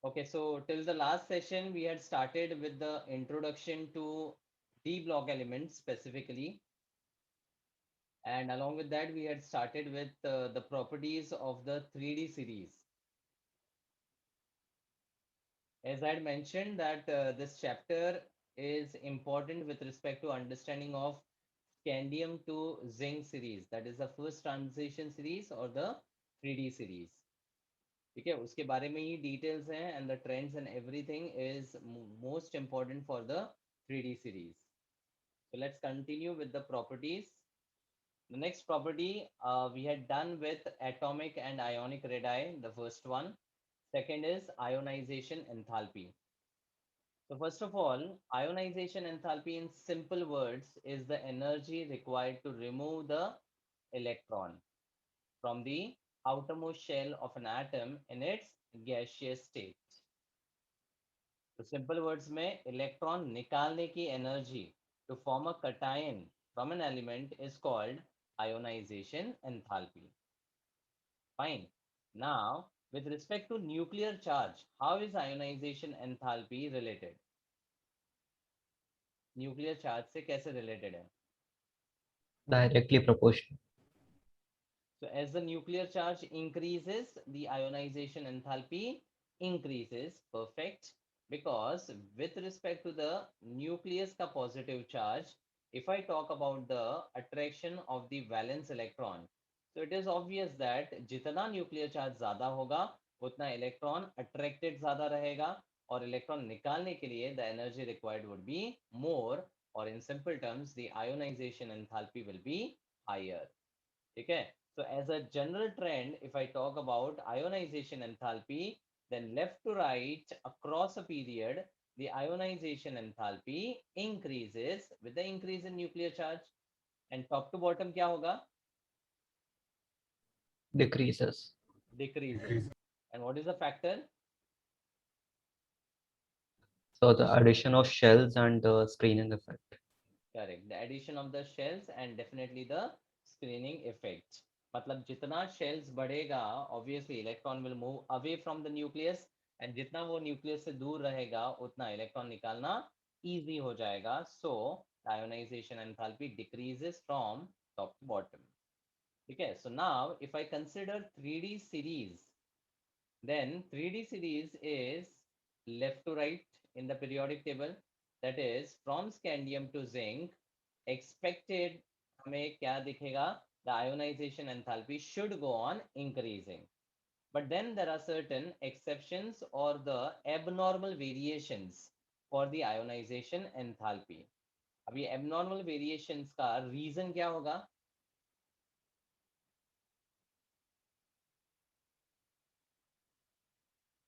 Okay, so till the last session, we had started with the introduction to D block elements specifically. And along with that, we had started with the properties of the 3D series. As I had mentioned that this chapter is important with respect to understanding of scandium to zinc series. That is the first transition series or the 3D series. ठीक है उसके बारे में ही details हैं and the trends and everything is most important for the 3D series. So let's continue with the properties. The next property we had done with atomic and ionic radii, the first one. Second is ionization enthalpy. So first of all, ionization enthalpy in simple words is the energy required to remove the electron from the outermost shell of an atom in its gaseous state. तो simple words में electron निकालने की energy to form a cation from an element is called ionisation enthalpy. Fine. Now, with respect to nuclear charge, how is ionization enthalpy related? Nuclear charge से कैसे related है? Directly proportional. So as the nuclear charge increases, the ionization enthalpy increases. Perfect. Because with respect to the nucleus ka positive charge, if I talk about the attraction of the valence electron, so it is obvious that जितना nuclear charge ज़्यादा होगा उतना electron attracted ज़्यादा रहेगा और electron निकालने के लिए the energy required would be more, or in simple terms the ionization enthalpy will be higher. ठीक है. So as a general trend, if I talk about ionization enthalpy, then left to right across a period, the ionization enthalpy increases with the increase in nuclear charge. And top to bottom क्या होगा? Decreases. Decreases. And what is the factor? So the addition of shells and the screening effect. Correct. The addition of the shells and definitely the screening effect. मतलब जितना shells बढ़ेगा, obviously electron will move away from the nucleus, and जितना वो nucleus से दूर रहेगा उतना electron निकालना easy हो जाएगा. So ionization enthalpy decreases from top to bottom. Okay, so now if I consider 3D series, then 3D series is left to right in the periodic table. That is from scandium to zinc. Expected हमें क्या दिखेगा? The ionization enthalpy should go on increasing. But then there are certain exceptions or the abnormal variations for the ionization enthalpy. अब ये abnormal variations का reason क्या होगा?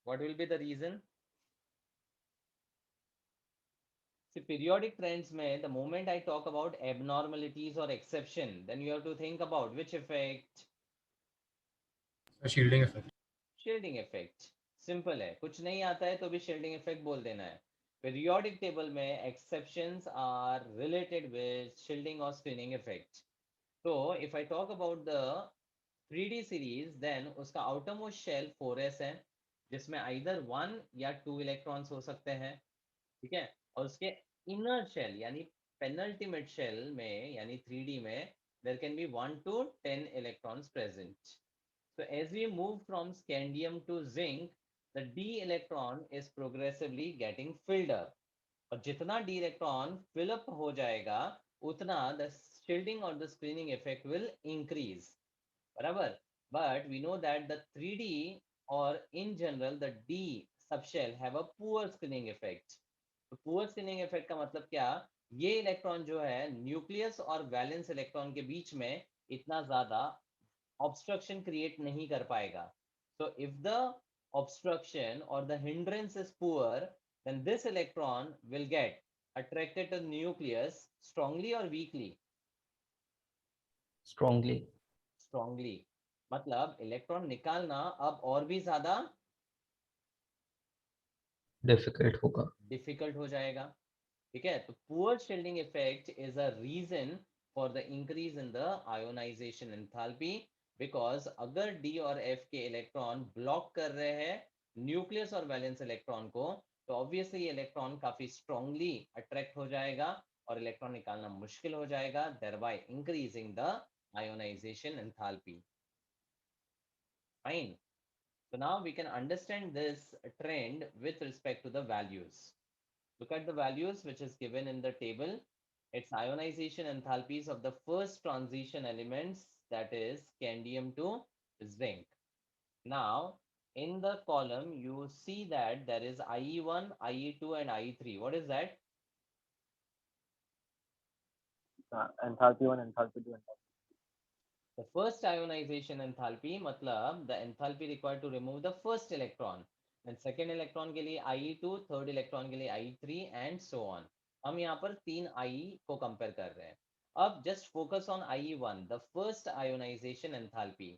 What will be the reason? See, periodic trends में the moment I talk about abnormalities or exception, then you have to think about which effect? A shielding effect. Shielding effect. Simple है, कुछ नहीं आता है तो भी शील्डिंग इफेक्ट बोल देना है. पीरियोडिक टेबल में exceptions are related with shielding और स्क्रीनिंग इफेक्ट. तो if I talk about the 3D series, then उसका आउटर मोस्ट शेल 4s है जिसमें आइदर 1 या 2 इलेक्ट्रॉन्स हो सकते हैं. ठीक है. और उसके इनर शेल यानी पेनल्टीमेट शेल में यानी 3D में there can be 1 to 10 electrons present. So as we move from scandium to zinc, the d electron is progressively getting filled up. और जितना d electron fill up हो जाएगा उतना the shielding or the screening effect will increase. बराबर. But we know that the 3D or in general the d subshell have a poor screening effect. तो poor screening effect का मतलब क्या? ये electron जो है न्यूक्लियस और वैलेंस इलेक्ट्रॉन के बीच में इतना ज्यादा obstruction create नहीं कर पाएगा. So if the obstruction or the hindrance is poor, then this electron will get attracted to nucleus strongly or weakly? Strongly. Strongly. मतलब इलेक्ट्रॉन निकालना अब और भी ज्यादा Difficult होगा. डिफिकल्ट हो जाएगा. ठीक है. तो poor shielding effect is a reason for the increase in the ionisation enthalpy. Because अगर डी और एफ के इलेक्ट्रॉन ब्लॉक कर रहे हैं न्यूक्लियस और वैलेंस इलेक्ट्रॉन को, तो ऑब्वियसली ये इलेक्ट्रॉन काफी स्ट्रांगली अट्रैक्ट हो जाएगा और इलेक्ट्रॉन निकालना मुश्किल हो जाएगा, thereby increasing the ionization enthalpy. Fine. So now we can understand this trend with respect to the values. Look at the values which is given in the table. It's ionization enthalpies of the first transition elements, that is scandium to zinc. Now, in the column, you see that there is IE1, IE2, and IE3. What is that? Enthalpy 1, enthalpy 2, enthalpy. The first ionization enthalpy, matlab the enthalpy required to remove the first electron. Then second electron के लिए IE2, third electron के लिए IE3, and so on. हम यहाँ पर 3 IE को compare कर रहे हैं. अब just focus on IE1, the first ionization enthalpy.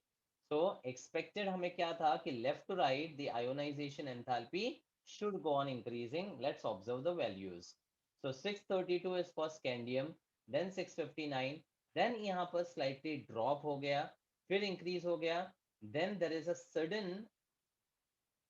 So expected हमें क्या था कि left to right the ionization enthalpy should go on increasing. Let's observe the values. So 632 is for scandium, then 659. Then यहाँ पर स्लाइटली ड्रॉप हो गया, फिर increase हो गया, then there is a sudden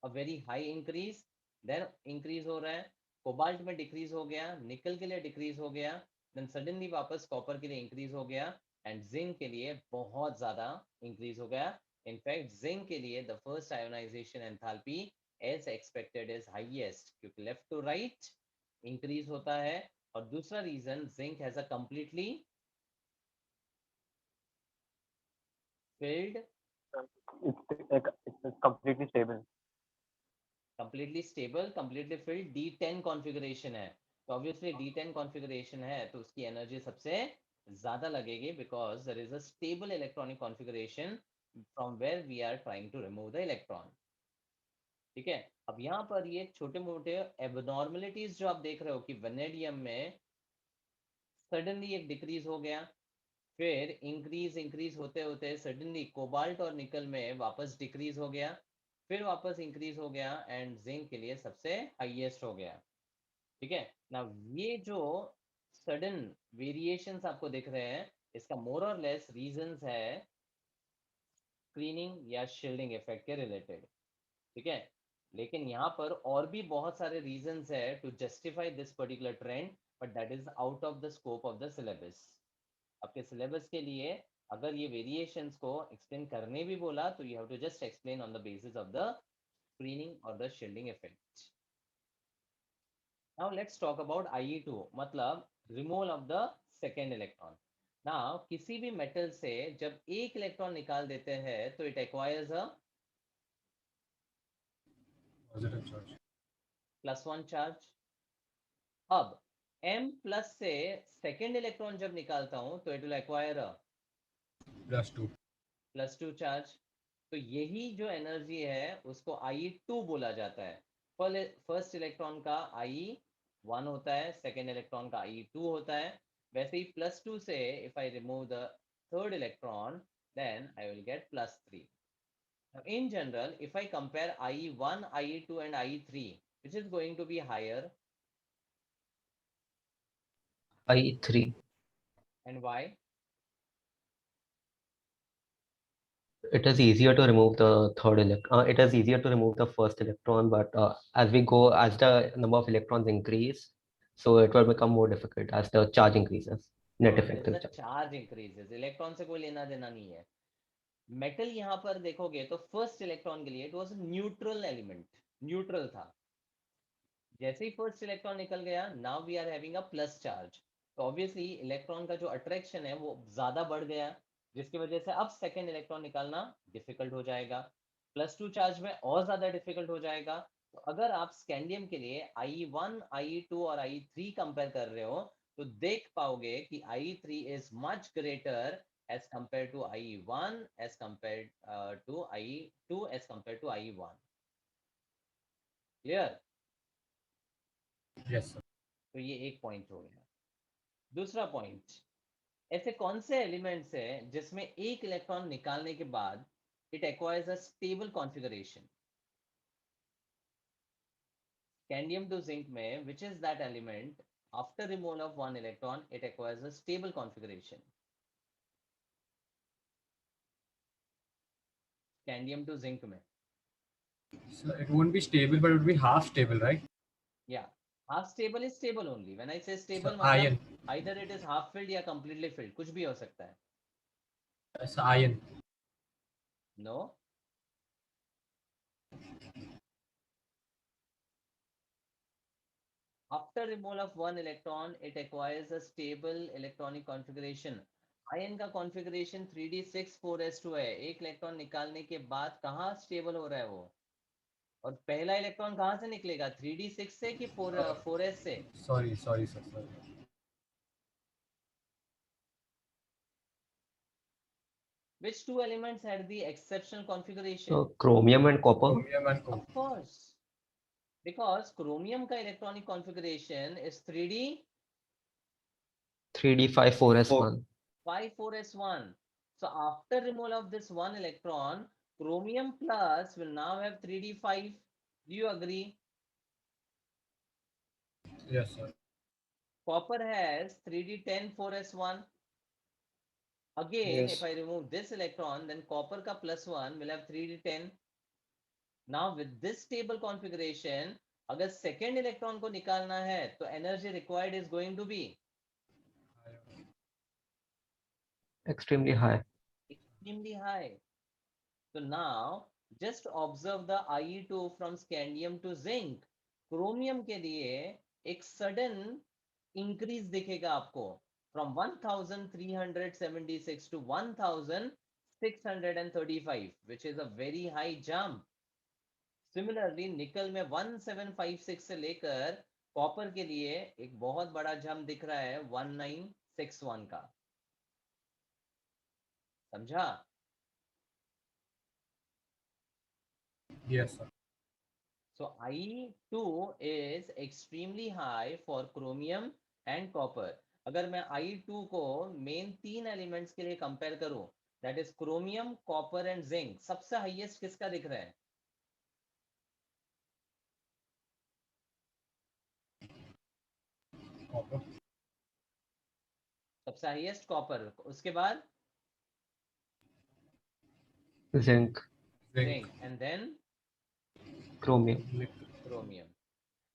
a very high increase, then increase हो रहा है, कोबाल्ट में डिक्रीज हो गया, निकल के लिए डिक्रीज हो गया, देन सडनली वापस कॉपर के लिए इंक्रीज हो गया, एंड जिंक के लिए बहुत ज्यादा इंक्रीज हो गया. इनफैक्ट जिंक के लिए the first ionisation enthalpy as expected is highest, क्योंकि लेफ्ट टू राइट इंक्रीज होता है. और दूसरा reason, zinc has a completely filled, It's completely stable. completely stable, completely filled D10 configuration है. तो obviously D10 configuration है तो उसकी एनर्जी सबसे ज्यादा लगेगी, because there is a stable electronic configuration from where we are trying to remove the electron. ठीक है. अब यहाँ पर ये छोटे मोटे एबनॉर्मलिटीज जो आप देख रहे हो कि वेनेडियम में सडनली एक डिक्रीज हो गया, फिर इंक्रीज होते होते सडनली कोबाल्ट और निकल में वापस डिक्रीज हो गया, फिर वापस इंक्रीज हो गया, एंड जिंक के लिए सबसे हाईएस्ट हो गया. ठीक है ना. ये जो सडन वेरिएशंस आपको दिख रहे हैं, इसका मोर और लेस रीजंस है स्क्रीनिंग या शील्डिंग इफेक्ट के रिलेटेड. ठीक है. लेकिन यहाँ पर और भी बहुत सारे रीजंस है to justify this particular trend, but that is out of the scope of the syllabus. आपके सिलेबस के लिए अगर ये वेरिएशंस को एक्सप्लेन करने भी बोला तो you have to just explain on the basis of the screening और the shielding effect. Now let's talk about IE2, मतलब removal of the second electron. Now किसी भी मेटल से जब एक इलेक्ट्रॉन निकाल देते हैं तो it acquires a Positive charge. +1 charge. अब M प्लस से सेकेंड इलेक्ट्रॉन जब निकालता हूं तो it will acquire a +2. +2 charge. तो यही जो एनर्जी है उसको IE2 बोला जाता है. फर्स्ट इलेक्ट्रॉन का IE1 होता है, सेकेंड इलेक्ट्रॉन का IE2 होता है. वैसे ही +2 से if I remove the third electron then I will get +3. In general, if I compare IE1, IE2 and IE3, which is going to be higher I3. and why? It is easier to remove the third electron. It is easier to remove the first electron, but as we go, as the number of electrons increase, so it will become more difficult as the charge increases. Net As effective the charge. charge increases, electron से कोई लेना देना नहीं है. Metal यहाँ पर देखोगे तो फर्स्ट इलेक्ट्रॉन के लिए it was neutral element, neutral था. जैसे ही फर्स्ट इलेक्ट्रॉन निकल गया, now we are having a plus charge. तो ऑब्वियसली इलेक्ट्रॉन का जो अट्रैक्शन है वो ज्यादा बढ़ गया, जिसकी वजह से अब सेकेंड इलेक्ट्रॉन निकालना डिफिकल्ट हो जाएगा. +2 चार्ज में और ज्यादा डिफिकल्ट हो जाएगा. तो अगर आप स्कैंडियम के लिए IE1, IE2 और IE3 कंपेयर कर रहे हो तो देख पाओगे कि IE3 is much greater as compared to IE1, as compared to IE2, as compared to IE1. Clear? Yes, sir. तो ये एक पॉइंट हो गया. दूसरा पॉइंट, ऐसे कौन से एलिमेंट्स है जिसमें एक इलेक्ट्रॉन निकालने के बाद it acquires a stable configuration? Scandium to zinc में which is that element after removal of one electron it acquires a stable configuration? Scandium to zinc में So it won't be stable, but it would be half stable, right? Yeah, half stable is stable only. When I say stable, So मतलब iron. either it is half filled या completely filled, कुछ भी हो सकता है. So iron. No. After removal of one electron, it acquires a stable electronic configuration. Ion का configuration 3d6 4s2 है. एक इलेक्ट्रॉन निकालने के बाद कहाँ स्टेबल हो रहा है वो? और पहला इलेक्ट्रॉन कहाँ से निकलेगा? 3d6 से कि 4s से? Sorry, sir. Sorry. Which two elements had the exceptional configuration? So chromium and copper. Chromium and copper. Of course, because chromium का electronic configuration is 3d 3d5 4s1. 5 4s1. So after removal of this one electron, chromium plus will now have 3d5. Do you agree? Yes, sir. Copper has 3d10 4s1. Again, Yes. if I remove this electron, then copper ka +1 will have 3d10. Now with this stable configuration, अगर second electron को निकालना है, तो energy required is going to be Extremely high. extremely high. So now just observe the IE2 from scandium to zinc. Chromium के लिए एक sudden increase दिखेगा आपको from 1376 to 1635, which is a very high jump. Similarly, निकल में 1756 से लेकर copper के लिए एक बहुत बड़ा जंप दिख रहा है 1961 का. समझा? Yes, sir. So I2 is extremely high for chromium and copper. अगर मैं I2 को मेन 3 एलिमेंट्स के लिए कंपेयर करूं, that is chromium, copper and zinc, सबसे हाईएस्ट किसका दिख रहा है? Copper. सबसे हाईएस्ट कॉपर, उसके बाद Zinc. Zinc, and then Chromium. chromium.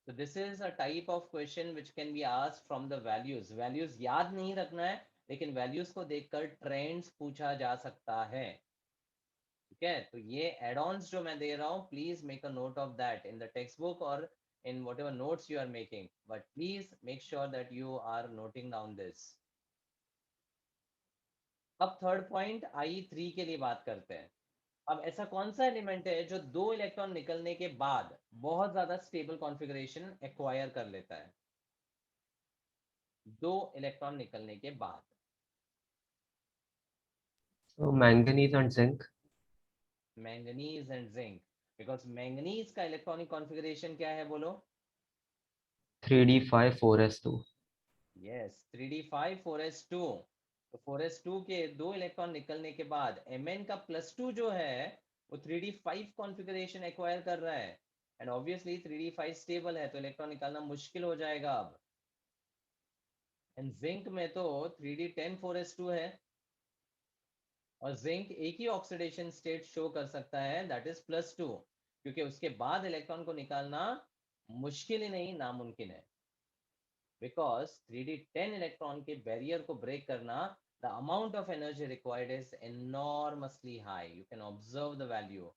So this is a type of question which can be asked from the values. Values याद नहीं रखना है, लेकिन values को देखकर ट्रेंड्स पूछा जा सकता है. ठीक है, तो ये एड-ऑन्स जो मैं दे रहा हूँ, please make a note of that in the text book और in whatever notes you are making, but please make sure that you are noting down this. अब थर्ड पॉइंट I3 के लिए बात करते हैं. अब ऐसा कौन सा एलिमेंट है जो 2 इलेक्ट्रॉन निकलने के बाद बहुत ज्यादा स्टेबल कॉन्फ़िगरेशन एक्वायर कर लेता है? 2 इलेक्ट्रॉन निकलने के बाद. So manganese and zinc. Manganese and zinc, because manganese का इलेक्ट्रॉनिक कॉन्फ़िगरेशन क्या है बोलो? 3d5 4s2. Yes, 3d5 4s2. तो 4s2 के 2 इलेक्ट्रॉन निकलने के बाद Mn का +2 जो है वो 3d5 कॉन्फ़िगरेशन एक्वायर कर रहा है, एंड ऑब्वियसली 3d5 स्टेबल है तो इलेक्ट्रॉन निकालना मुश्किल हो जाएगा अब. एंड जिंक में तो 3d10 4s2 है, और जिंक एक ही ऑक्सीडेशन स्टेट शो कर सकता है, दैट इज +2, क्योंकि उसके बाद इलेक्ट्रॉन को निकालना मुश्किल ही नहीं, नामुमकिन है. बिकॉज 3d10 इलेक्ट्रॉन के बैरियर को ब्रेक करना, the amount of energy required is enormously high. You can observe the value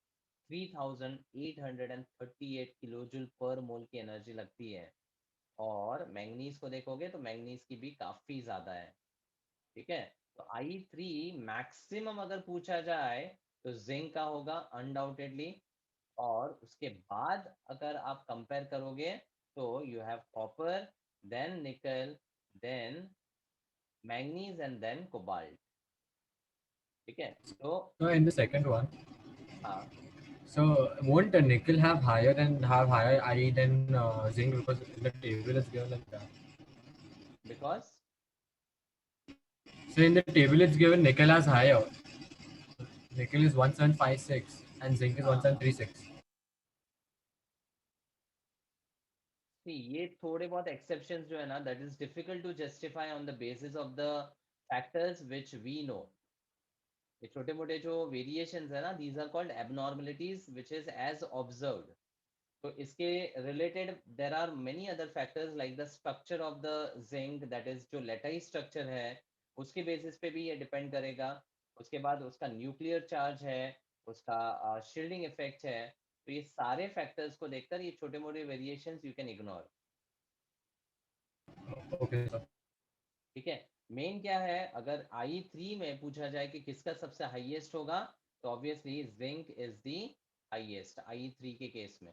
3838 kilojoule पर मोल की एनर्जी लगती है. और मैंगनीज को देखोगे तो मैंगनीज की भी काफी ज्यादा है. ठीक है, तो I3 मैक्सिमम अगर पूछा जाए तो जिंक का होगा अनडाउटेडली, और उसके बाद अगर आप कंपेयर करोगे तो you have copper, then nickel, then manganese and then cobalt. ठीक है, तो So in the second one, हाँ, so won't nickel have higher IE than zinc, because in the table it's given like that. Because So in the table it's given nickel as higher. Nickel is 1756 and zinc is 1736. ये थोड़े बहुत exceptions जो है ना, that is difficult to justify on the basis of the factors which we know. ये छोटे मोटे जो वेरिएशंस है ना, these are called abnormalities which is as observed. तो इसके related there are many other factors like the structure of the zinc, that is जो lattice structure है उसके बेसिस पे भी ये डिपेंड करेगा। उसके बाद उसका न्यूक्लियर चार्ज है, उसका शील्डिंग इफेक्ट है। तो ये सारे फैक्टर्स को देखकर ये छोटे मोटे variations you can ignore. Okay, sir. ठीक है। मेन क्या है, अगर I3 में पूछा जाए कि किसका सबसे हाईएस्ट होगा, तो obviously zinc is the highest I3 के केस में।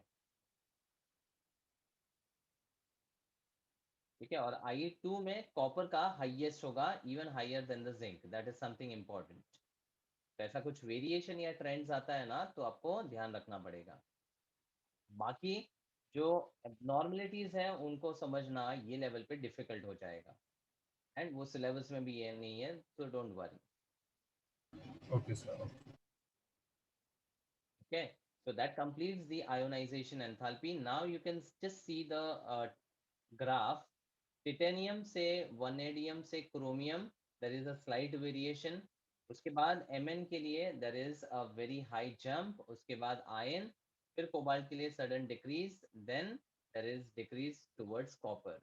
ठीक है। और I2 में कॉपर का हाईएस्ट होगा, even higher than the zinc, that is something important. तो ऐसा कुछ वेरिएशन या ट्रेंड्स आता है ना, तो आपको ध्यान रखना पड़ेगा। बाकी जो एबनॉर्मलिटीज हैं उनको समझना ये लेवल पे डिफिकल्ट हो जाएगा, एंड वो सिलेबस में भी ये नहीं है, तो don't worry. Okay, sir. Okay, so that completes the ionization enthalpy. Now you can just see the graph. Titanium से वनेडियम से chromium there is a slight variation. उसके बाद Mn के लिए there is a very high jump. उसके बाद ion, फिर cobalt के लिए sudden decrease, then there is decrease towards copper.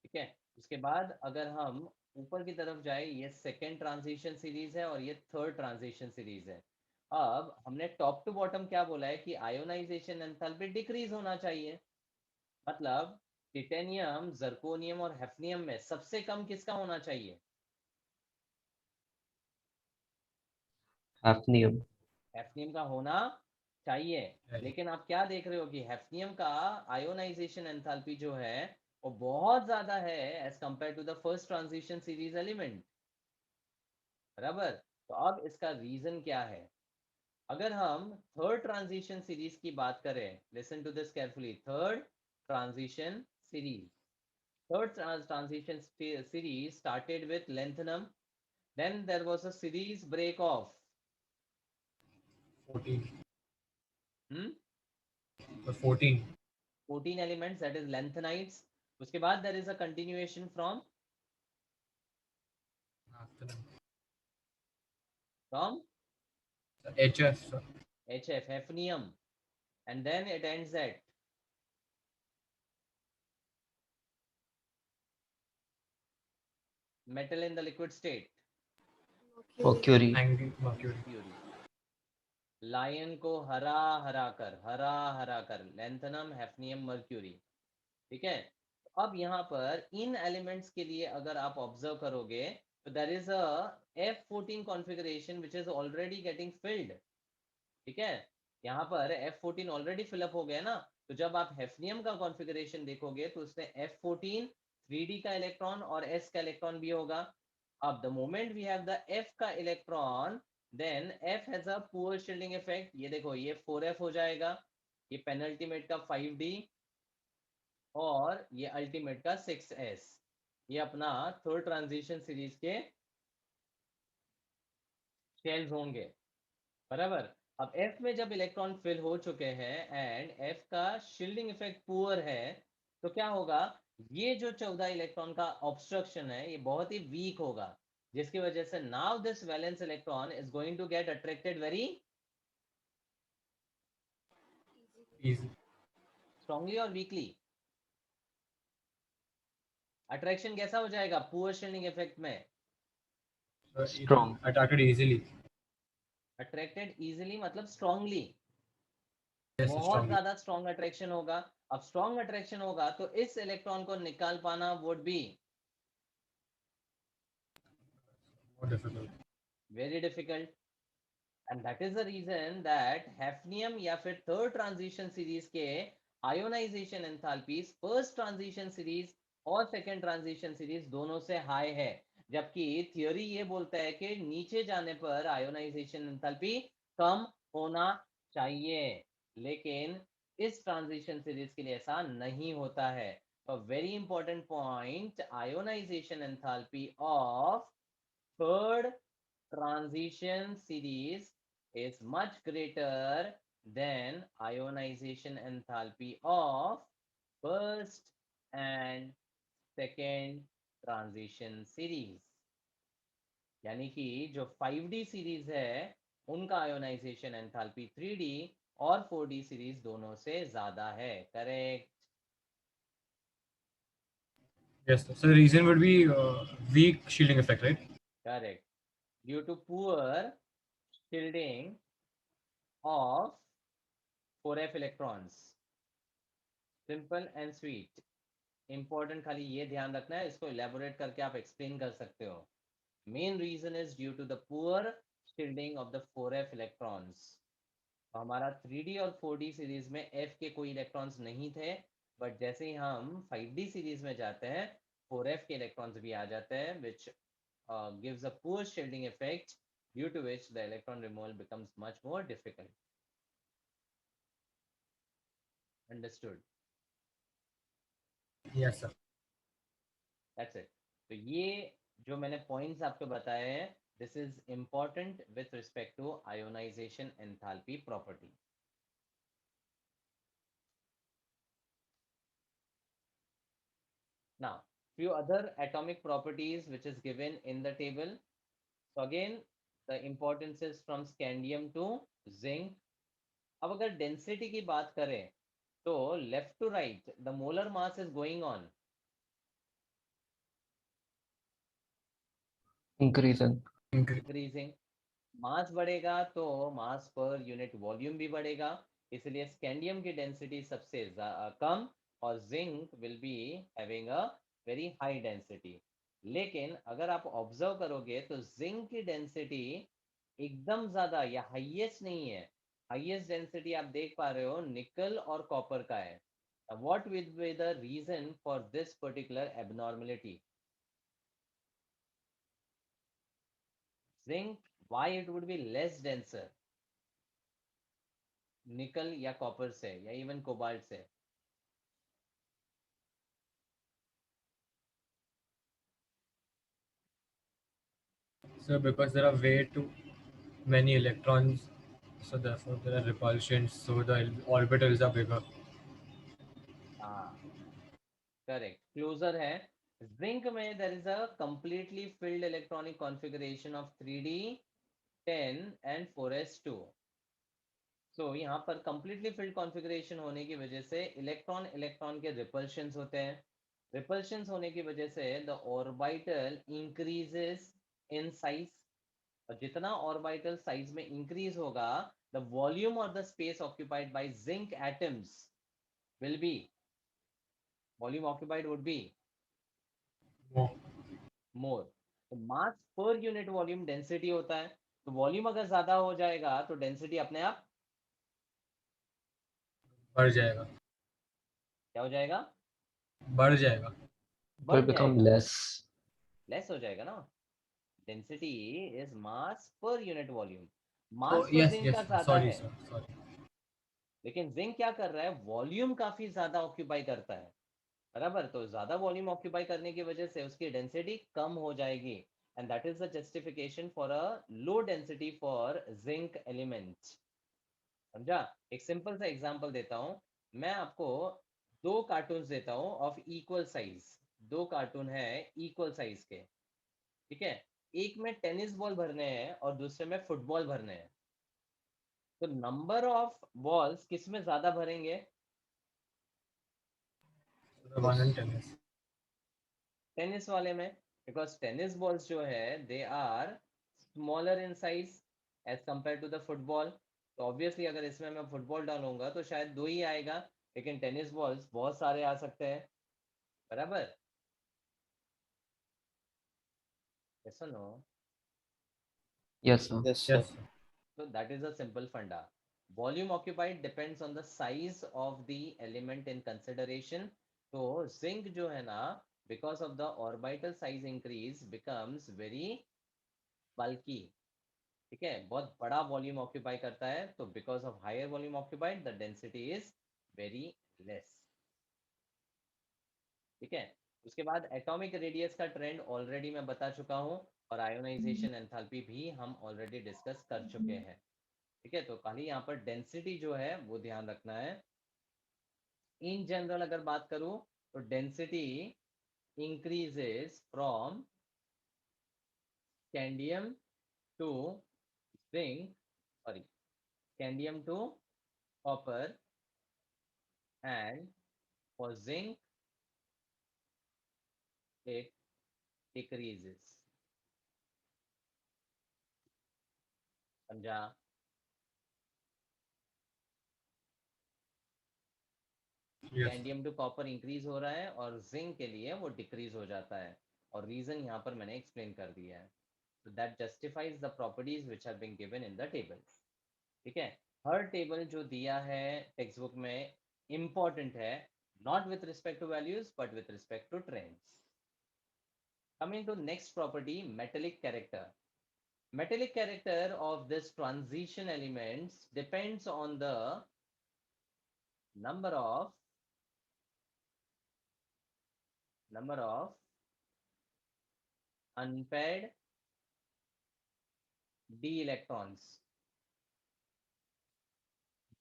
ठीक है। उसके बाद अगर हम ऊपर की तरफ जाए, ये सेकेंड ट्रांजिशन सीरीज है और ये थर्ड ट्रांजिशन सीरीज है। अब हमने टॉप टू बॉटम क्या बोला है कि आयोनाइजेशन एंथैल्पी डिक्रीज होना चाहिए। मतलब टिटेनियम, जर्कोनियम और हेफनियम में सबसे कम किसका होना चाहिए? Hafnium. हेफनियम का होना चाहिए। लेकिन आप क्या देख रहे हो कि हेफनियम का आयोनाइजेशन एंथैल्पी जो है वो बहुत ज्यादा है as compare to the first transition series element. बराबर। तो अब इसका रीजन क्या है? अगर हम थर्ड ट्रांजिशन सीरीज की बात करें, listen to this carefully, third transition series, third transition series started with lanthanum, then there was a series break of 14. hmm, 14. 14 elements, that is lanthanides. उसके बाद there is a continuation from HF, sir. HF, hafnium, and then it ends at metal in the liquid state, Mercury. Mercury. mercury. लायन को हरा हरा कर lanthanum, hafnium, mercury. ठीक है। अब यहाँ पर इन एलिमेंट्स के लिए अगर आप ऑब्जर्व करोगे तो there is a F14 configuration which is already getting filled. ठीक है। यहाँ पर F14 ऑलरेडी फिलअप हो गया ना, तो जब आप हेफनियम का कॉन्फ़िगरेशन देखोगे तो उसमें F14 3d का इलेक्ट्रॉन और s का इलेक्ट्रॉन भी होगा। अब the moment we have the f का electron, then f has a poor shielding effect. ये देखो ये 4f हो जाएगा, ये पेनल्टीमेट का 5d और ये अल्टीमेट का 6s। ये अपना थर्ड ट्रांजिशन सीरीज के शेल्स होंगे। बराबर। अब F में जब इलेक्ट्रॉन फिल हो चुके हैं एंड F का शील्डिंग इफेक्ट पुअर है, तो क्या होगा? ये जो 14 इलेक्ट्रॉन का ऑब्स्ट्रक्शन है ये बहुत ही वीक होगा, जिसकी वजह से now this valence electron is going to get attracted very Easy. Strongly और वीकली। अट्रैक्शन कैसा हो जाएगा पुअर शील्डिंग इफेक्ट में? Strong. Attracted easily. Attracted easily मतलब स्ट्रांगली, Yes, बहुत strongly. ज्यादा स्ट्रॉन्ग अट्रैक्शन होगा। अब स्ट्रॉन्ग अट्रैक्शन होगा तो इस इलेक्ट्रॉन को निकाल पाना would be More difficult. very difficult, and that is the reason that hafnium या फिर थर्ड ट्रांजिशन सीरीज के ionisation enthalpies first transition series और सेकेंड ट्रांजिशन सीरीज दोनों से हाई है, जबकि थियोरी ये बोलता है कि नीचे जाने पर आयोनाइजेशन एंथैल्पी कम होना चाहिए, लेकिन इस ट्रांजिशन सीरीज के लिए ऐसा नहीं होता है। तो very important point, ionisation enthalpy of third transition series is much greater than ionization enthalpy of first and second transition series. यानी कि जो 5D सीरीज है उनका आयोनाइजेशन एंथैल्पी 3D और 4D सीरीज दोनों से ज्यादा है। Correct. Yes, sir. So the reason would be weak shielding effect, right? Correct. Due to poor shielding of 4f electrons। Simple and sweet. Important खाली ये ध्यान रखना है, इसको इलेबोरेट करके आप एक्सप्लेन कर सकते हो। Main reason is due to the poor shielding of the 4f electrons। तो हमारा 3D और 4D सीरीज में f के कोई इलेक्ट्रॉन्स नहीं थे, बट जैसे ही हम 5D सीरीज में जाते हैं 4f के इलेक्ट्रॉन्स भी आ जाते हैं, which gives a poor shielding effect, due to which the electron removal becomes much more difficult। Understood? Yes, sir. That's it। तो ये जो मैंने पॉइंट्स आपको बताए हैं, this is important with respect to ionisation enthalpy property. Now, few other atomic properties which is given in the table. So again, the importance is from scandium to zinc। अब अगर density की बात करें तो left to right the molar mass is going on Increasing. Increasing. Mass बढ़ेगा तो मास per unit volume भी बढ़ेगा, इसलिए स्कैंडियम की डेंसिटी सबसे कम और zinc will be having a very high density. लेकिन अगर आप ऑब्जर्व करोगे तो जिंक की डेंसिटी एकदम ज्यादा या हाईएस्ट नहीं है। हाईएस्ट डेंसिटी आप देख पा रहे हो निकल और कॉपर का है। What will be the reason for this particular abnormality? Zinc, why it would be less denser nickel या कॉपर से या इवन कोबाल्ट से? So because there are way too many electrons, so therefore there are repulsions, so the orbitals are bigger. हाँ, correct, closer है। Zinc में there is a completely filled electronic configuration of 3D 10 and 4s2। So यहाँ पर completely filled configuration होने की वजह से electron electron के रिपल्शंस होते हैं। रिपल्शंस होने की वजह से the orbital increases in size, और जितना ऑर्बिटल साइज में इंक्रीज होगा द वॉल्यूम और the space occupied by zinc atoms will be, volume occupied would be More. मोर। तो मास पर यूनिट वॉल्यूम डेंसिटी होता है, तो वॉल्यूम अगर ज्यादा हो जाएगा तो डेंसिटी अपने आप बढ़ जाएगा, क्या हो जाएगा? बढ़ जाएगा। It will बढ़ become जाएगा, less. लेस हो जाएगा ना। Density is mass per unit volume. Oh मास तो yes, जिंक yes, का sir. ज्यादा Sorry, है, sir. Sorry. लेकिन जिंक क्या कर रहा है, वॉल्यूम काफी ज्यादा ऑक्यूपाई करता है, बराबर। तो ज्यादा वॉल्यूम ऑक्यूपाई करने की वजह से उसकी डेंसिटी कम हो जाएगी, and that is the justification for a low density for zinc element. समझा? एक सिंपल सा एग्जांपल देता हूं मैं आपको। दो कार्टून्स देता हूं ऑफ इक्वल साइज। दो कार्टून है इक्वल साइज के, ठीक है। एक में टेनिस बॉल भरने हैं और दूसरे में फुटबॉल भरने हैं। तो नंबर ऑफ बॉल्स किस में ज्यादा भरेंगे? So the one and tennis. Tennis वाले में, बिकॉज टेनिस बॉल्स जो है they are smaller in size as compare to the football. तो ऑब्वियसली अगर इसमें मैं फुटबॉल डालूंगा तो शायद दो ही आएगा, लेकिन टेनिस बॉल्स बहुत सारे आ सकते हैं, बराबर। Yes or no? Yes, sir. Yes, sir. Yes, sir. So that is a simple funda। Volume occupied depends on the size of the element in consideration। तो zinc जो है ना, because of the orbital size increase becomes very bulky, ठीक है, बहुत बड़ा volume occupy करता है। तो because of higher volume occupied the density is very less, ठीक है। उसके बाद एटॉमिक रेडियस का ट्रेंड ऑलरेडी मैं बता चुका हूं, और आयोनाइजेशन एंथैल्पी भी हम ऑलरेडी डिस्कस कर चुके हैं, ठीक है। तो खाली यहाँ पर डेंसिटी जो है वो ध्यान रखना है। इन जनरल अगर बात करूं तो density increases from scandium to zinc, sorry, scandium to copper, and for zinc it decreases. समझा? Yes. कैंडियम टू कॉपर इंक्रीज हो रहा है और जिंक के लिए वो डिक्रीज हो जाता है, और रीजन यहाँ पर मैंने एक्सप्लेन कर दिया है. So that justifies the properties which have been given in the table. ठीक है, हर टेबल जो दिया है टेक्स्ट बुक में इंपॉर्टेंट है, not with respect to values but with respect to trends. Coming to next property, metallic character. Metallic character of this transition elements depends on the number of unpaired d electrons.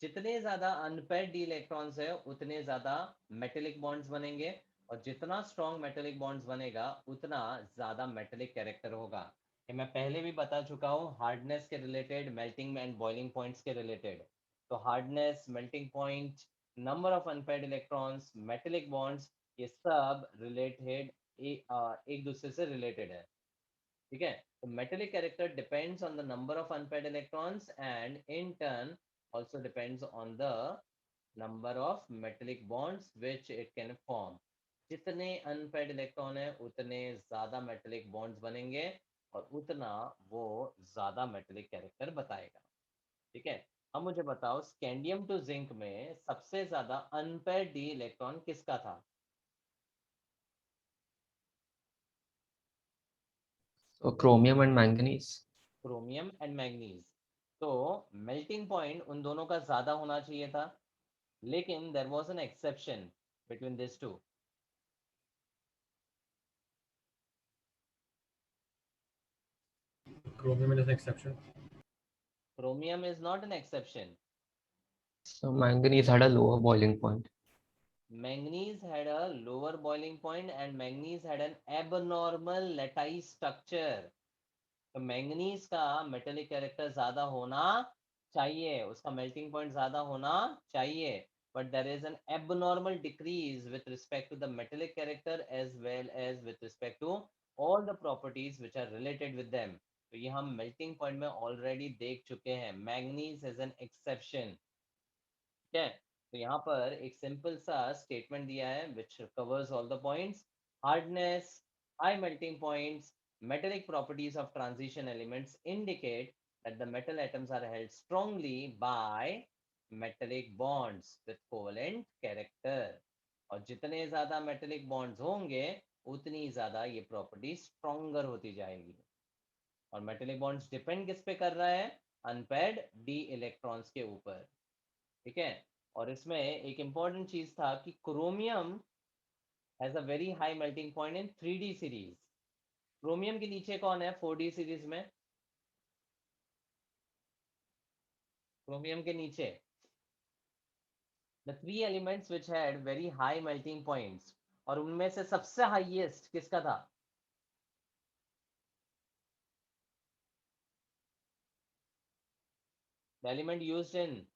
जितने ज्यादा unpaired D electrons है उतने ज्यादा metallic bonds बनेंगे, और जितना strong metallic bonds बनेगा उतना ज्यादा मेटेलिक कैरेक्टर होगा. ये मैं पहले भी बता चुका हूँ हार्डनेस के related, melting and boiling points के रिलेटेड. तो hardness, melting point, number of unpaired electrons, metallic bonds, ये सब रिलेटेड एक दूसरे से रिलेटेड है. ठीक है, तो metallic character depends on the number of unpaired electrons and in turn also depends on the number of metallic bonds which it can form. जितने अनपेयर्ड इलेक्ट्रॉन है उतने ज्यादा मेटेलिक बॉन्ड्स बनेंगे और उतना वो ज्यादा मेटेलिक कैरेक्टर बताएगा. ठीक है, अब मुझे बताओ स्कैंडियम टू जिंक में सबसे ज्यादा अनपेयर्ड डी इलेक्ट्रॉन किसका था? So chromium and manganese. Chromium and manganese. तो मेल्टिंग पॉइंट उन दोनों का ज्यादा होना चाहिए था, लेकिन there was an exception between this two. Chromium is an exception. Chromium is not an exception. So manganese had a lower boiling point. Manganese had a lower boiling point and manganese had an abnormal lattice structure. तो manganese का metallic character ज्यादा होना चाहिए, उसका melting point ज्यादा होना चाहिए, but there is an abnormal decrease with respect to the metallic character as well as with respect to all the properties which are related with them. तो ये हम मेल्टिंग पॉइंट में ऑलरेडी देख चुके हैं. Manganese is an exception. ठीक है, तो यहाँ पर एक सिंपल सा स्टेटमेंट दिया है which covers all the points. Hardness, high melting points, metallic properties of transition elements indicate that the metal atoms are held strongly by metallic bonds with covalent character. और जितने ज्यादा metallic bonds होंगे उतनी ज्यादा ये property stronger होती जाएगी. और मेटेलिक बॉन्ड्स डिपेंड किस पे कर रहा है? अनपेयर्ड डी इलेक्ट्रॉन्स के ऊपर. ठीक है, और इसमें एक इंपॉर्टेंट चीज था कि chromium has a very high melting point in 3D series. Chromium के नीचे कौन है 4D सीरीज में? क्रोमियम के नीचे the 3 elements which had very high melting points, और उनमें से सबसे हाईएस्ट किसका था? The element used in,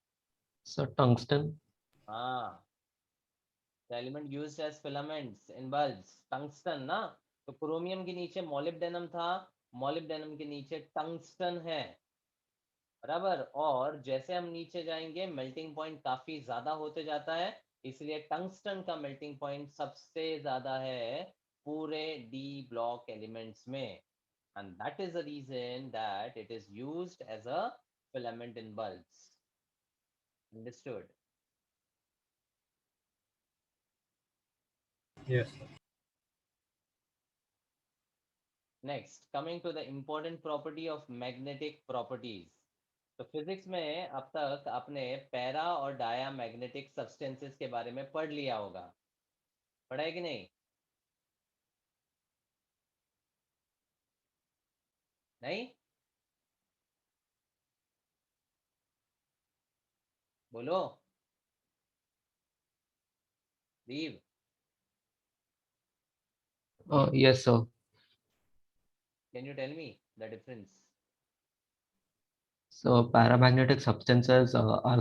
So tungsten. हाँ, the element used as filaments in bulbs, tungsten ना. तो क्रोमियम के नीचे मोलिब्डेनम था, मोलिब्डेनम के नीचे टंगस्टन है, बराबर. और जैसे हम नीचे जाएंगे मेल्टिंग पॉइंट काफी ज्यादा होते जाता है, इसलिए टंगस्टन का मेल्टिंग पॉइंट सबसे ज्यादा है पूरे डी ब्लॉक एलिमेंट्स में, and that is the reason that it is used as a filament in bulbs. Understood? Yes. Next, coming to the important property of magnetic properties. तो physics में अब तक आपने पैरा और डाया मैग्नेटिक सब्सटेंसेस के बारे में पढ़ लिया होगा, पढ़ा है कि नहीं? नहीं? बोलो Diu. Yes, sir. Can you tell me the difference? So paramagnetic substances are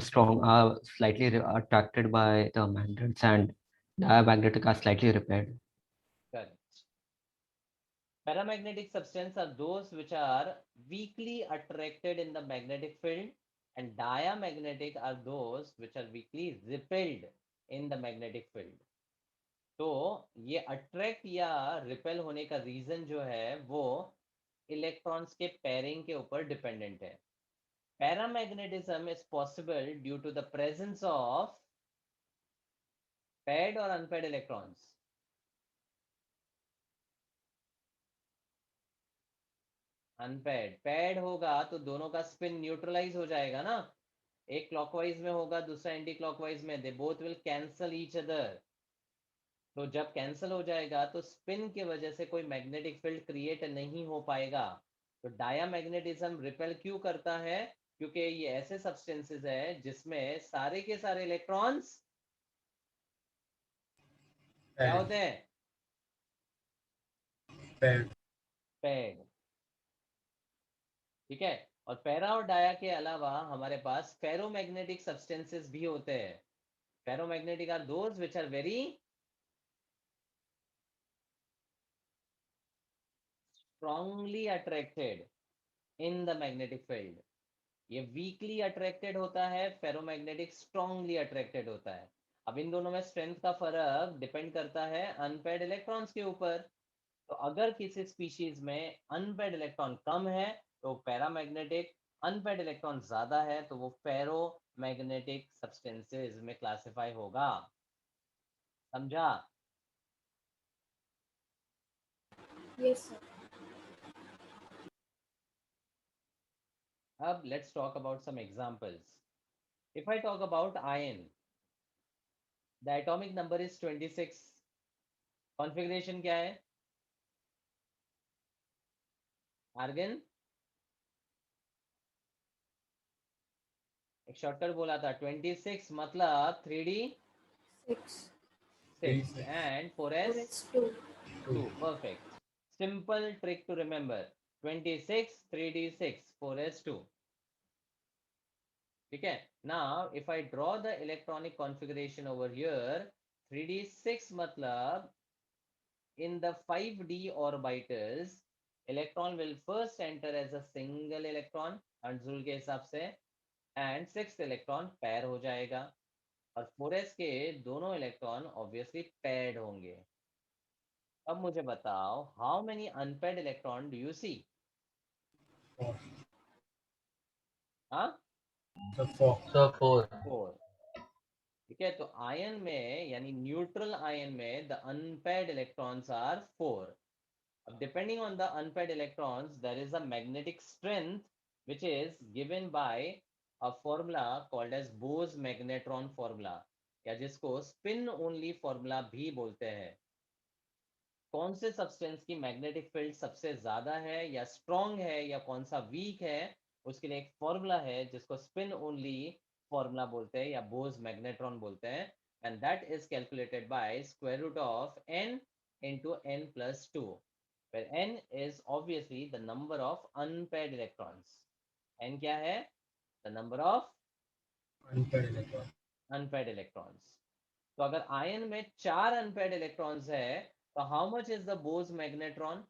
slightly attracted by the magnets, and diamagnetic are slightly repelled. Correct. Paramagnetic substances are those which are weakly attracted in the magnetic field, and diamagnetic are those which are weakly repelled in the magnetic field. तो ये attract या repel होने का reason जो है वो electrons के pairing के ऊपर डिपेंडेंट है. Paramagnetism is possible due to the presence of paired और unpaired इलेक्ट्रॉन्स. अनपेड पेड होगा तो दोनों का स्पिन न्यूट्रलाइज हो जाएगा ना. एक क्लॉकवाइज में होगा, दूसरा एंटी क्लॉकवाइज में. They both will cancel each other. तो जब कैंसल हो जाएगा तो स्पिन की वजह से कोई मैग्नेटिक फील्ड क्रिएट नहीं हो पाएगा. तो डायामैग्नेटिज्म रिपेल क्यों करता है? क्योंकि ये ऐसे सब्सटेंसेस है जिसमें सारे के सारे इलेक्ट्रॉन्स क्या होते हैं? Paired. पेड. ठीक है. और पैरा और डाया के अलावा हमारे पास फेरोमैग्नेटिक सब्सटेंसेस भी होते हैं. Ferromagnetic are those which are very strongly attracted in the magnetic field. ये वीकली अट्रैक्टेड होता है, फेरोमैग्नेटिक स्ट्रांगली अट्रैक्टेड होता है. अब इन दोनों में स्ट्रेंथ का फर्क डिपेंड करता है अनपेड इलेक्ट्रॉन्स के ऊपर. तो अगर किसी स्पीशीज में अनपेड इलेक्ट्रॉन कम है तो पैरामैग्नेटिक, अनपेड इलेक्ट्रॉन ज्यादा है तो वो फेरोमैग्नेटिक सब्सटेंसेस में क्लासिफाई होगा. समझा? Yes, sir. अब let's talk about some examples. If I talk about iron, the atomic number is 26. Configuration क्या है? आर्गन. एक शॉर्टकट बोला था 26 मतलब 3D 6. 6 and 4s 4s 2. 2. Perfect. Simple trick to remember. 26 3D 6 4s 2. ठीक है. Now if I draw the electronic configuration over here, 3D 6 मतलब in the 5D orbitals electron will first enter as a single electron Anjul के हिसाब से, and 6th electron pair हो जाएगा. और 4s के दोनों इलेक्ट्रॉन ऑब्वियसली पेयर्ड होंगे. अब मुझे बताओ, how many unpaired electron do you see? 4. हाँ, So 4. So 4. 4. ठीक है. तो आयन में यानी न्यूट्रल आयन में द अनपेयर्ड इलेक्ट्रॉन्स आर 4. अब depending on the unpaired electrons there is a magnetic strength which is given by a formula called as Bohr's magnetron formula, या जिसको स्पिन ओनली फॉर्मूला भी बोलते हैं. कौन से सब्सटेंस की मैग्नेटिक फील्ड सबसे ज्यादा है या स्ट्रॉन्ग है या कौन सा वीक है, उसके लिए एक फॉर्मूला है जिसको स्पिन ओनली फॉर्मूला बोलते हैं या बोज मैग्नेट्रॉन बोलते हैं. And that is calculated by square root of n into n+2, where n is obviously the number of unpaired electrons. n क्या है? the number of Unpaired electron. unpaired electrons. तो अगर ion में 4 अनपेयर्ड इलेक्ट्रॉन्स है तो how much is the Bohr's magnetron?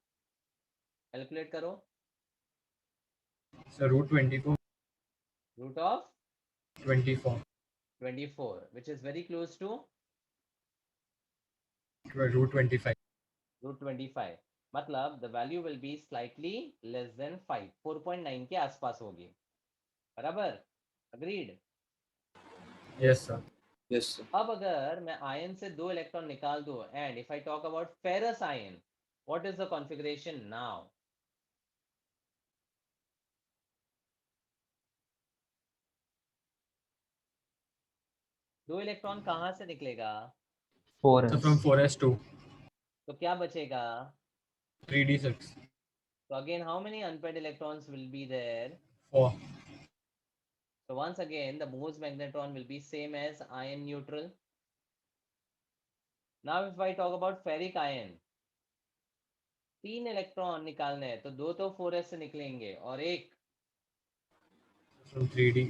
Calculate करो. So root 24. Root of 24. 24 which is very close to Root 25. Root 25. मतलब the value will be slightly less than 5, 4.9 के आसपास होगी. बराबर? Agreed? Yes, sir. Yes, sir. अब अगर मैं आयन से 2 इलेक्ट्रॉन निकाल दूं and if I talk about ferrous ion, what is the configuration now? दो इलेक्ट्रॉन कहां से निकलेगा? 4s. So from 4s2. तो क्या बचेगा? 3d6. So again, how many unpaired electrons will be there? 4. So once again, the Bose magnetron will be same as ion neutral. Now if I talk about ferric ion, 3 electron निकालने हैं तो 2 तो 4s से निकलेंगे और एक From 3D,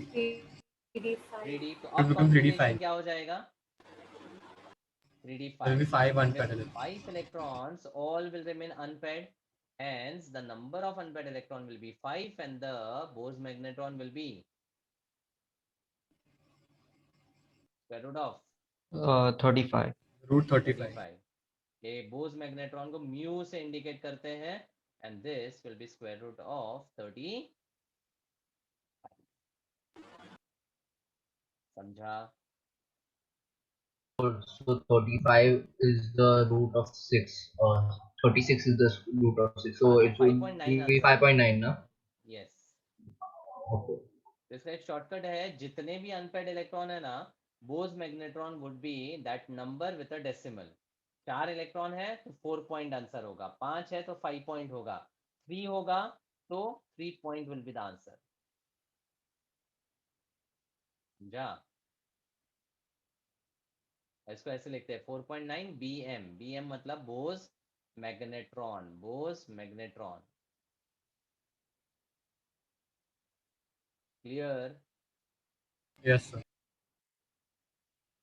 3D5. 3d, तो It अब becomes 3D5. कॉन्फ़िगरेशन क्या हो जाएगा? There will 3d5. be 5 There unpaired will be electrons. 5 electrons, all will remain unpaired. Hence, the number of unpaired electron will be 5 and the Bose magnetron will be square root of 35. Root 35. 35. ये Bohr's magnetron को mu से indicate करते हैं and this will be square root of 30. समझा? So 35 is the root of 6. 36 is the root of 6. So हाँ, it तो would 5.9 be answer 5.9 ना? Yes. Okay. तो इसका एक शॉर्टकट है, जितने भी अनपेड इलेक्ट्रॉन है ना, Bohr's magneton would be that number with a decimal. 4 electron है तो 4 पॉइंट आंसर होगा, 5 है तो 5 पॉइंट होगा, 3 होगा तो 3 point will be the answer. समझा? इसको ऐसे लिखते हैं 4.9 BM. BM मतलब Bohr's magnetron. Bohr's magnetron. Clear? Yes, sir.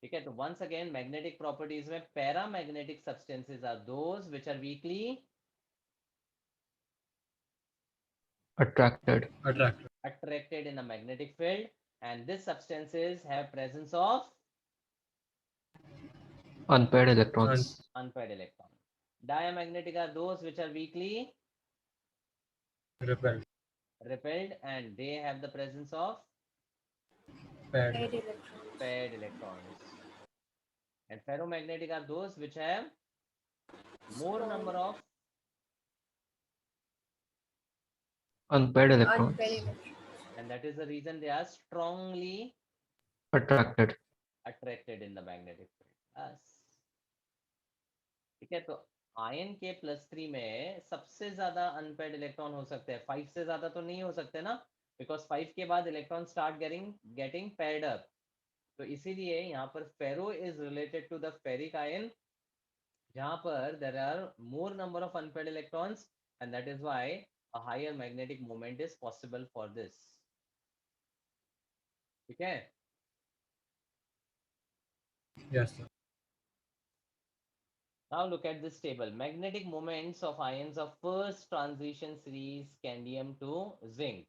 ठीक है, तो वंस अगेन मैग्नेटिक प्रॉपर्टीज में paramagnetic substances are those which are weakly Attracted. Attracted. attracted in a magnetic field, and these substances have presence of Unpaired electrons. unpaired electron. Diamagnetic are those which are weakly Repelled. repelled and they have the presence of Paired. Paired electrons. paired electrons. And ferromagnetic are those which have more Strong. number of Unpaired electrons. Unpaired electrons. and that is the reason they are strongly Attracted. attracted in the magnetic field. Yes. ठीक है, तो ion के +3 में सबसे ज्यादा unpaired electron हो सकते हैं, 5 से ज्यादा तो नहीं हो सकते ना, बिकॉज 5 के बाद electron start getting paired up. तो इसीलिए यहाँ पर ferro is related to the ferric ion, जहाँ पर there are more number of unpaired electrons and that is why a higher magnetic moment is possible for this. ठीक है? Yes, sir. Now look at this table. Magnetic moments of ions of first transition series scandium to zinc.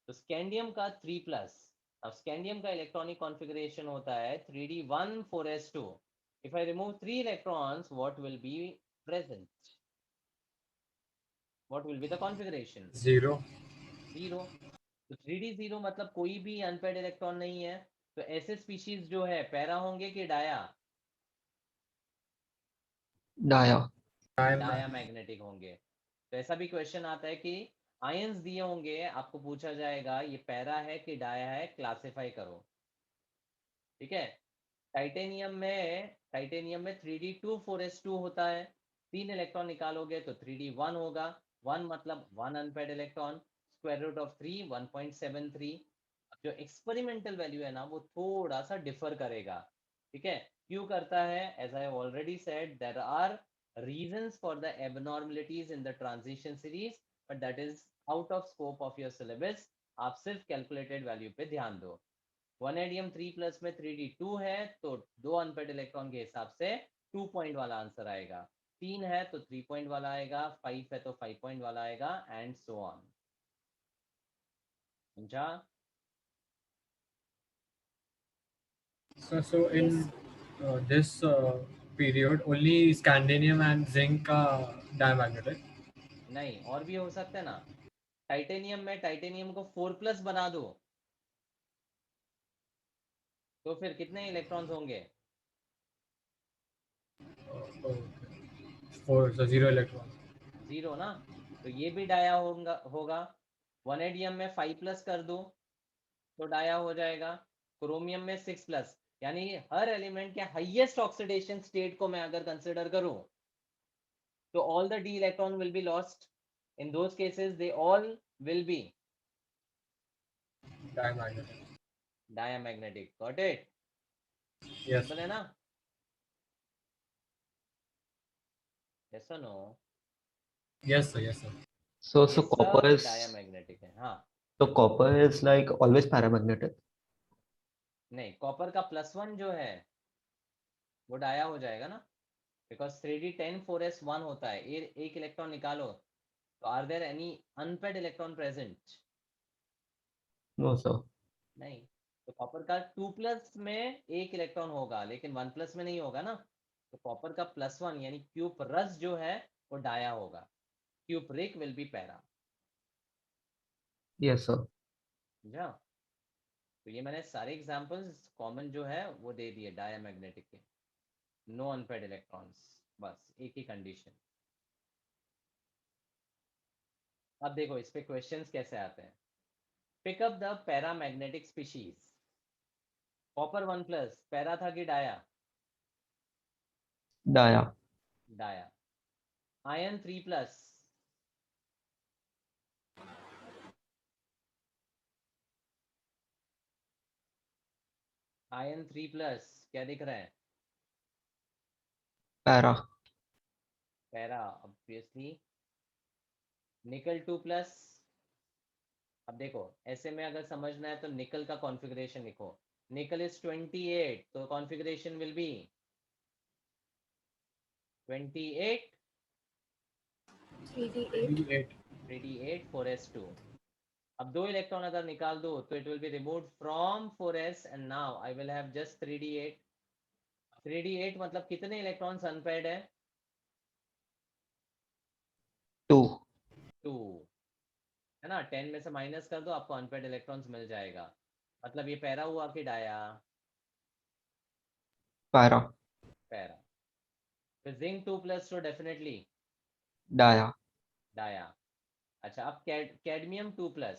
तो scandium का 3+. अब scandium का electronic configuration होता है 3d1 4s2. If I remove 3 electrons, what will be present? What will be the configuration? 0. 0. तो 3d0 मतलब कोई भी अनपेयर्ड इलेक्ट्रॉन नहीं है. तो ऐसे स्पीशीज जो है पैरा होंगे कि डाया? Dia. डाया मैग्नेटिक होंगे. तो ऐसा भी क्वेश्चन आता है कि आयंस दिए होंगे, आपको पूछा जाएगा ये पैरा है कि डाया है, क्लासिफाई करो. ठीक है? टाइटेनियम में 3d2 4s2 होता है. 3 इलेक्ट्रॉन निकालोगे तो 3d1 होगा. 1 मतलब 1 unpaired electron. Square root of 3 1.73. जो एक्सपेरिमेंटल वैल्यू है ना वो थोड़ा सा डिफर करेगा. ठीक है? क्यों करता है? As I already said, there are reasons for the abnormalities in the transition series, but that is out of scope of your syllabus. आप सिर्फ कैलकुलेटेड वैल्यू पे ध्यान दो. वनेडियम 3+ में 3d2 है तो 2 अनपेयर्ड इलेक्ट्रॉन के हिसाब से 2 पॉइंट वाला आंसर आएगा. 3 है तो 3 पॉइंट वाला आएगा, 5 है तो 5 पॉइंट वाला आएगा एंड सो ऑन. समझा? So in this period, only scandium and zinc are diamagnetic. नहीं, और भी हो सकता है ना. टाइटेनियम में टाइटेनियम को 4+ बना दो तो फिर कितने इलेक्ट्रॉन्स होंगे? Okay. 4, so 0 electrons. 0 ना. तो ये भी डाया होगा. वनेडियम में 5+ कर दो तो डाया हो जाएगा. क्रोमियम में 6+. यानी हर एलिमेंट के हाईएस्ट ऑक्सीडेशन स्टेट को मैं अगर कंसिडर करूं तो all the d electron will be lost. In those cases they all will be Diamagnetic. Diamagnetic. Got it? Yes. Simple है ना? यस और no? Yes, sir. Yes, sir. So ये copper सब is डायमैग्नेटिक है. हाँ, copper is like always paramagnetic. नहीं, copper का +1 जो है वो डाया हो जाएगा ना, बिकॉज 3d10 4s1 होता है. एक इलेक्ट्रॉन निकालो, तो are there any unpaired electron present? No, sir. नहीं. तो कॉपर का 2+ में एक इलेक्ट्रॉन होगा, लेकिन 1+ में नहीं होगा ना. तो कॉपर का +1 यानी क्यूपरस जो है वो डाया होगा. Cupric will be para. Yes, sir. समझा? तो ये मैंने सारे एग्जांपल्स कॉमन जो है वो दे दिए डायमैग्नेटिक के. नो अनपेड इलेक्ट्रॉन्स, बस एक ही कंडीशन. अब देखो इस पे क्वेश्चंस कैसे आते हैं. Pick up the paramagnetic species. Copper 1+, para था कि dia? Dia. Dia. Iron 3+, iron 3+, क्या दिख रहा है? Para. Para obviously. निकल 2+. अब देखो ऐसे में अगर समझना है तो निकल का कॉन्फ़िगरेशन लिखो. निकल इज 28, तो configuration will be 28 3d8. 8. 3d8 4s2. अब दो इलेक्ट्रॉन अगर निकाल दो तो it will be removed from 4s and now I will have just 3d8. 3d8 मतलब कितने इलेक्ट्रॉन्स अनपेड है? 2. 2 है ना. 10 में से माइनस कर दो, आपको अनपेड इलेक्ट्रॉन्स मिल जाएगा. मतलब ये पैरा हुआ कि डाया? Para. पैरा. फिर जिंक 2+, तो डेफिनेटली Dia. डाया. अच्छा, अब cadmium 2+.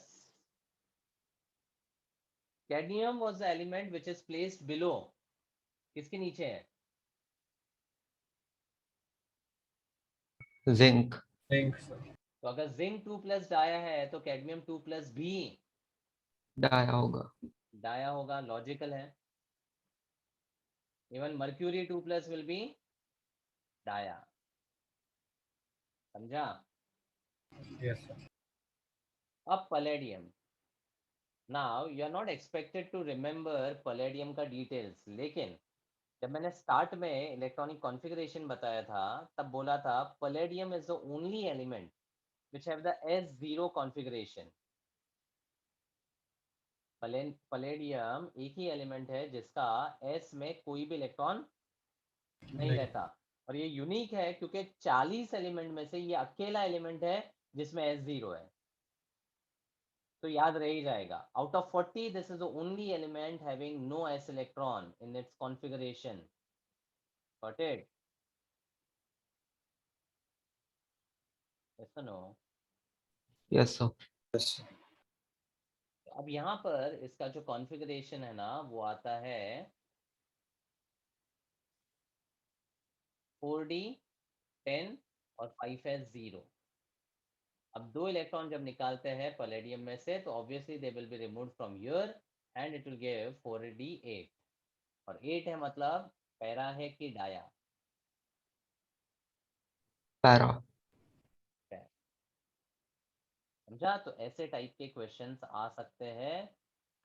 Cadmium was the element which is placed below. किसके नीचे है? Zinc. Zinc, sir. तो अगर जिंक 2+ डाया है तो कैडमियम 2+ भी Dia होगा. डाया होगा. लॉजिकल है. Even mercury 2+ will be dia. समझा? Yes, sir. अब palladium. Now you are not expected to remember palladium का डिटेल्स, लेकिन जब मैंने स्टार्ट में इलेक्ट्रॉनिक कॉन्फ़िगरेशन बताया था तब बोला था palladium is the only element which have the s0 configuration. Palladium एक ही एलिमेंट है जिसका s में कोई भी इलेक्ट्रॉन नहीं नहीं. रहता. और ये यूनिक है क्योंकि 40 एलिमेंट में से ये अकेला एलिमेंट है जिसमें s0 है. तो याद रह ही जाएगा. Out of 40 this is the only element having no s electron in its configuration. Got it? Yes और नो? Yes, sir. अब यहाँ पर इसका जो कॉन्फ़िगरेशन है ना वो आता है 4d 10 और 5s0. अब दो इलेक्ट्रॉन जब निकालते हैं पैलेडियम में से तो obviously they will be removed from here and it will give 4d8. और 8 है मतलब पैरा है कि डाया? Para. समझा? तो ऐसे टाइप के क्वेश्चंस आ सकते हैं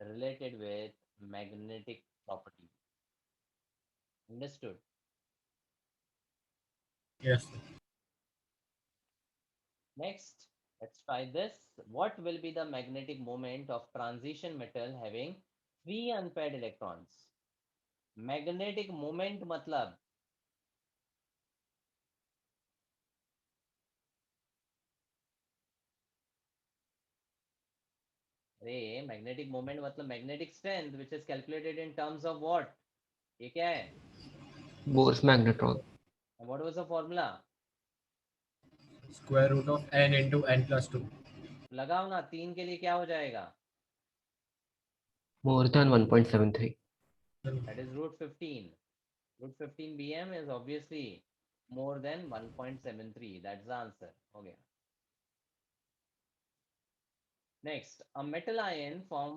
related with magnetic property. Understood? Yes, sir. Next, let's try this. What will be the magnetic moment of transition metal having 3 unpaired electrons? Magnetic moment मतलब अरे मैग्नेटिक मोमेंट मतलब magnetic strength which is calculated in terms of what? ये क्या है? Bohr's magnetron. And what was the formula? Square root of n into n plus 2. लगाओ ना. 3 के लिए क्या हो जाएगा? More than 1.73. That is root 15. Root 15 bm is obviously more than 1.73. That's the answer. हो गया. Next, a metal ion from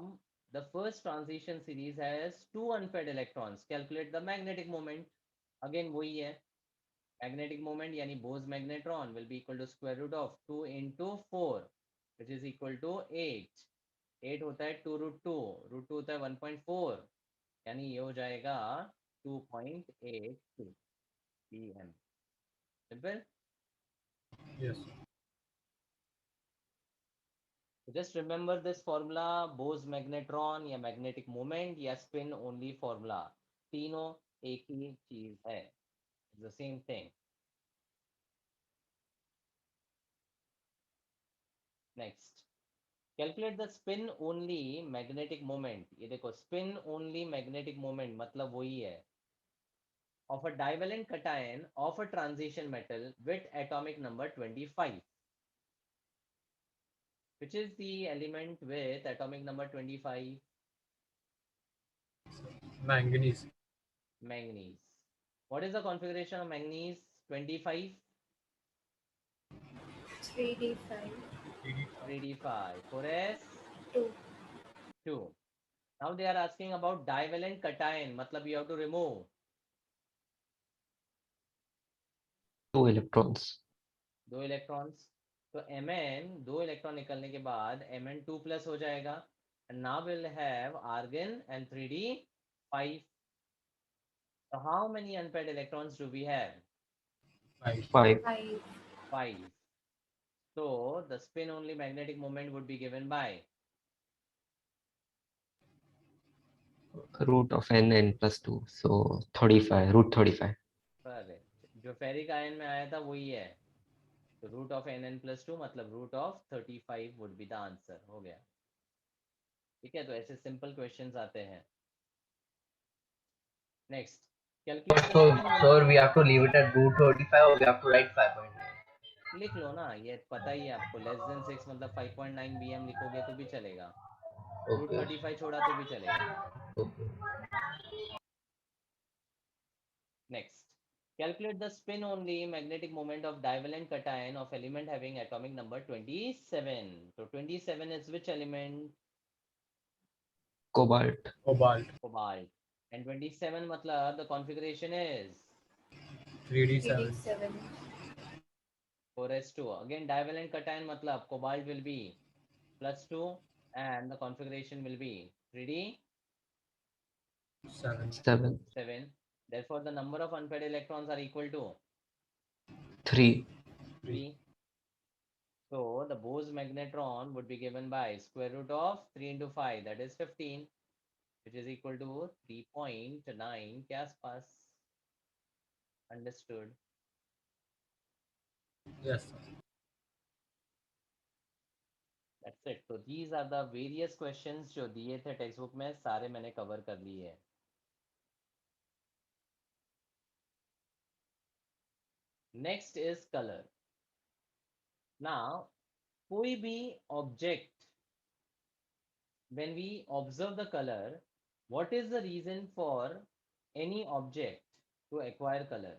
the first transition series has 2 unpaired electrons. Calculate the magnetic moment. Again वही है. Magnetic moment यानी Bose magnetron will be equal to square root of 2 into 4 which is equal to 8. 8 होता है 2 root 2, root 2 होता है 1.4 यानी ये हो जाएगा 2.82 pm. Simple. Yes. Just remember this formula, Bose magnetron या magnetic moment या spin only formula, तीनों एक ही चीज है. It's the same thing. Next, calculate the spin only magnetic moment. ये देखो spin only magnetic moment मतलब वही है of a divalent cation of a transition metal with atomic number 25. Which is the element with atomic number 25? Manganese. Manganese. What is the configuration of manganese 25? 3d5. 3d5. 4s 2. 2. Now they are asking about divalent cation, मतलब you have to remove 2 electrons. 2 electrons. तो Mn 2 electron निकलने के बाद Mn 2 plus हो जाएगा. And now we'll have argon and 3d 5. So how many unpaired electrons do we have? 5. 5. 5. 5. So the spin only magnetic moment would be given by Root of n plus 2. So 35. Root 35. correct. जो ferric ion में आया था वही है. तो root of nn plus 2 मतलब root of 35 would be the answer. हो गया. ठीक है, तो ऐसे सिंपल क्वेश्चंस आते हैं. Next, calculate So, sir, we have to leave it at root 35 or we have to write 5.9? लिख लो ना, ये पता ही है आपको. लेस देन 6 मतलब 5.9 bm लिखोगे तो भी चलेगा. Root Okay. 35 छोड़ा तो भी चलेगा. Okay. Next, calculate the spin only magnetic moment of divalent cation of element having atomic number 27. So 27 is which element? Cobalt. Cobalt. Cobalt. And 27 matlab the configuration is 3d7. 3d7. 4s2. Again divalent cation matlab cobalt will be plus 2 and the configuration will be 3d 7. 7. 7. Therefore the number of unpaired electrons are equal to 3. 3. So the Bose magnetron would be given by square root of 3 into 5, that is 15, which is equal to 3.9 के आसपास. Understood. Yes, sir. That's it. So these are the various questions जो दिए थे text book में, सारे मैंने cover कर लिए हैं. Next is color. Now, कोई भी object, when we observe the color, what is the reason for any object to acquire color?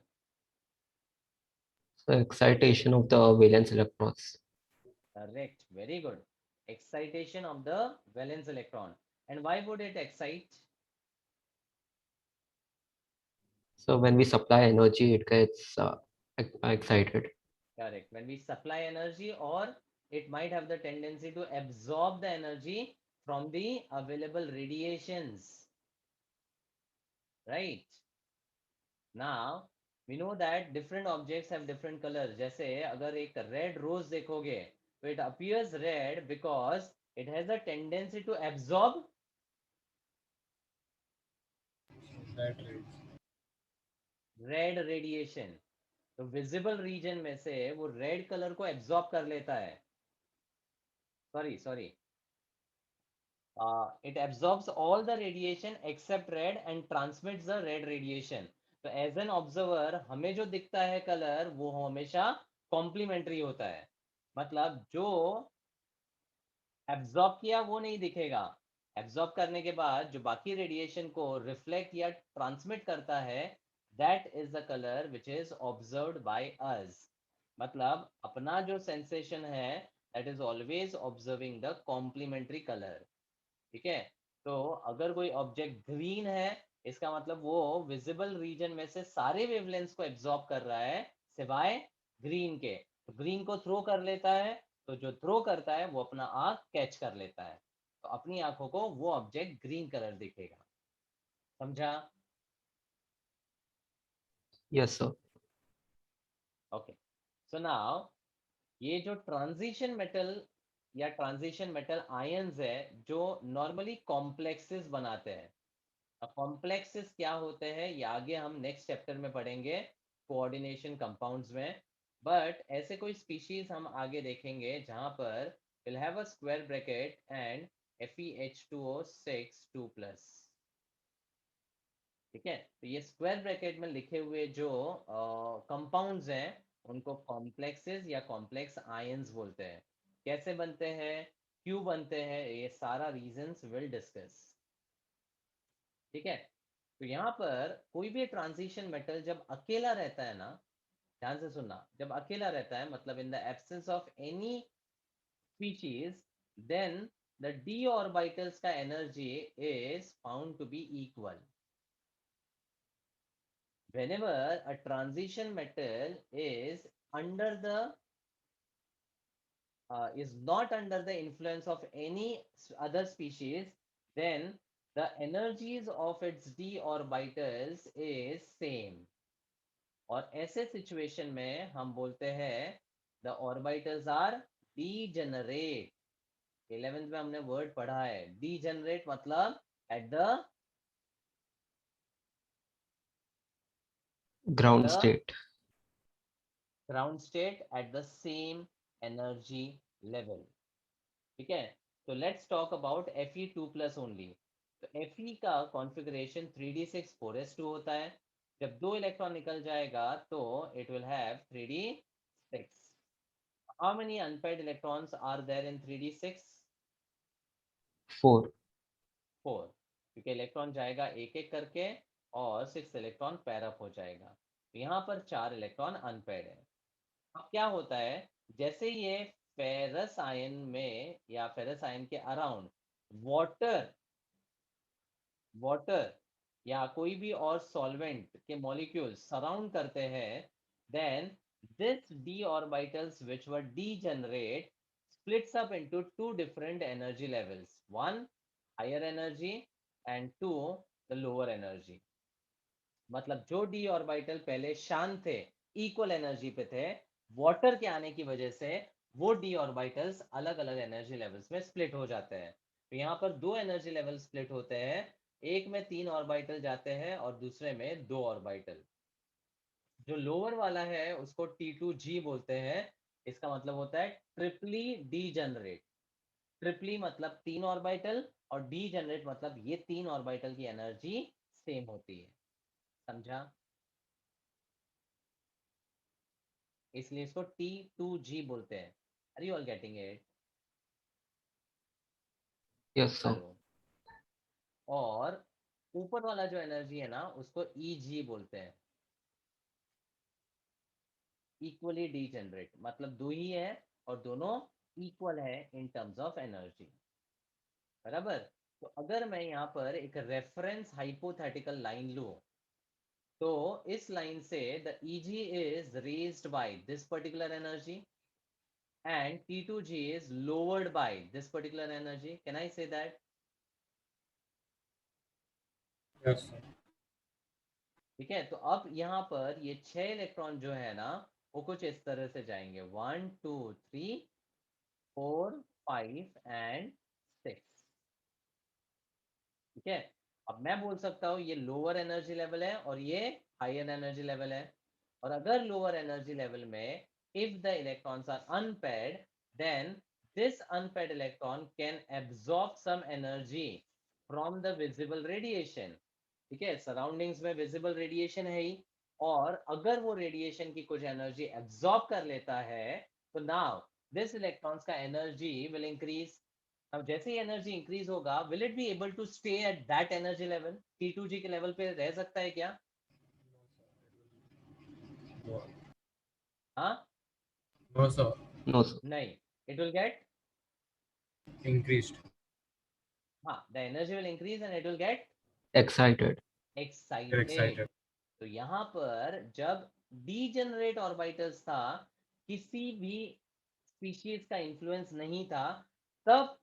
So excitation of the valence electrons. Correct. Very good. Excitation of the valence electron. And why would it excite? So when we supply energy, it gets excited. Correct. When we supply energy, or it might have the tendency to absorb the energy from the available radiations. Right. Now, we know that different objects have different colors. जैसे अगर एक red rose देखोगे, so it appears red because it has a tendency to absorb That rays. red radiation. तो visible region में से वो red colour को absorb कर लेता है. Sorry it absorbs all the radiation except red and transmits the red radiation. तो as an observer हमें जो दिखता है कलर वो हमेशा कॉम्प्लीमेंट्री होता है. मतलब जो एब्जॉर्ब किया वो नहीं दिखेगा. एब्जॉर्ब करने के बाद जो बाकी रेडिएशन को रिफ्लेक्ट या ट्रांसमिट करता है, that is the colour which is observed by us. मतलब अपना जो सेंसेशन है that is always observing the complementary colour. ठीक है. तो अगर कोई ऑब्जेक्ट ग्रीन है इसका मतलब वो विजिबल रीजन में से सारे वेवलेंथ्स को एब्जॉर्ब कर रहा है सिवाय ग्रीन के। तो ग्रीन को थ्रो कर लेता है, तो जो थ्रो करता है वो अपना आंख कैच कर लेता है, तो अपनी आंखों को वो ऑब्जेक्ट ग्रीन कलर दिखेगा। समझा? Yes, sir. Okay, so now ये जो ट्रांजिशन मेटल या ट्रांजिशन मेटल आयंस है जो नॉर्मली कॉम्प्लेक्सेस बनाते हैं। अब कॉम्प्लेक्सेस क्या होते हैं ये आगे हम नेक्स्ट चैप्टर में पढ़ेंगे कोऑर्डिनेशन कंपाउंड्स में। बट ऐसे कोई स्पीशीज हम आगे देखेंगे जहां पर will have a square bracket and FeH2O6 2+। ठीक है, तो ये स्क्वायर ब्रैकेट में लिखे हुए जो कंपाउंड्स हैं उनको कॉम्प्लेक्सेस या कॉम्प्लेक्स आयंस बोलते हैं। कैसे बनते हैं, क्यों बनते हैं, ये सारा रीजंस विल डिस्कस। ठीक है, तो यहाँ पर कोई भी ट्रांजिशन मेटल जब अकेला रहता है ना, ध्यान से सुनना, जब अकेला रहता है मतलब in the absence of any species, then the d orbitals का energy is found to be equal. Whenever a transition metal is not under the influence of any other species, then the energies of its d orbitals is same। और ऐसे situation में हम बोलते हैं the orbitals are degenerate। 11th में हमने word पढ़ा है degenerate, मतलब at the Ground the state. ground state at the same energy level। ठीक है, तो let's talk about Fe2+ only. तो Fe का कॉन्फ़िगरेशन 3d6 4s2 होता है। जब 2 इलेक्ट्रॉन निकल जाएगा तो it will have 3d6। How many unpaired electrons are there in 3d6? 4. 4, क्योंकि इलेक्ट्रॉन जाएगा एक एक करके और 6 इलेक्ट्रॉन पेयर अप हो जाएगा। तो यहाँ पर 4 इलेक्ट्रॉन अनपेयर्ड है। अब क्या होता है, जैसे ये फेरस आयन में या फेरस आयन के अराउंड वाटर वाटर या कोई भी और सॉल्वेंट के मॉलिक्यूल्स सराउंड करते हैं, then this d orbitals which were degenerate splits up into two different energy levels, one higher energy and two the lower energy। मतलब जो d ऑर्बिटल पहले शांत थे, इक्वल एनर्जी पे थे, वाटर के आने की वजह से वो d ऑर्बिटल्स अलग अलग एनर्जी लेवल्स में स्प्लिट हो जाते हैं। तो यहाँ पर दो एनर्जी लेवल स्प्लिट होते हैं, एक में 3 ऑर्बिटल जाते हैं और दूसरे में 2 ऑर्बिटल। जो लोअर वाला है उसको T2G बोलते हैं। इसका मतलब होता है ट्रिपली डीजनरेट। ट्रिपली मतलब 3 ऑर्बिटल और डीजनरेट मतलब ये 3 ऑर्बिटल की एनर्जी सेम होती है। समझा? इसलिए इसको T2G बोलते हैं। Are you all getting it? Yes, sir. Hello. और ऊपर वाला जो एनर्जी है ना उसको EG बोलते हैं, इक्वली डीजनरेट, मतलब दो ही है और दोनों इक्वल है इन टर्म्स ऑफ एनर्जी। बराबर? तो अगर मैं यहाँ पर एक रेफरेंस हाइपोथेटिकल लाइन लूं, तो इस लाइन से the EG is raised by this particular energy and T2G is lowered by this particular energy. Can I say that? Yes, sir. ठीक है, तो अब यहाँ पर ये 6 इलेक्ट्रॉन जो है ना वो कुछ इस तरह से जाएंगे 1 2 3 4 5 एंड 6। ठीक है, अब मैं बोल सकता हूँ ये लोअर एनर्जी लेवल है और ये हायर एनर्जी लेवल है। और अगर लोअर एनर्जी लेवल में if the electrons are unpaired, then this unpaired electron can absorb some energy from the visible radiation. ठीक है, सराउंडिंग्स में विजिबल रेडिएशन है ही, और अगर वो रेडिएशन की कुछ एनर्जी एब्जॉर्ब कर लेता है तो नाउ दिस इलेक्ट्रॉन्स का एनर्जी विल इंक्रीज। अब जैसे ही एनर्जी इंक्रीज होगा, will it be able to stay at that energy level? T2G के लेवल पे रह सकता है क्या? No, हाँ? no, sir. No, sir. नहीं, इट विल गेट, Increased. हाँ, the energy will increase and it will get Excited. They're excited. excited. तो यहाँ पर जब डीजेनरेट ऑर्बिटल्स था, किसी भी स्पीशीज का इन्फ्लुएंस नहीं था, तब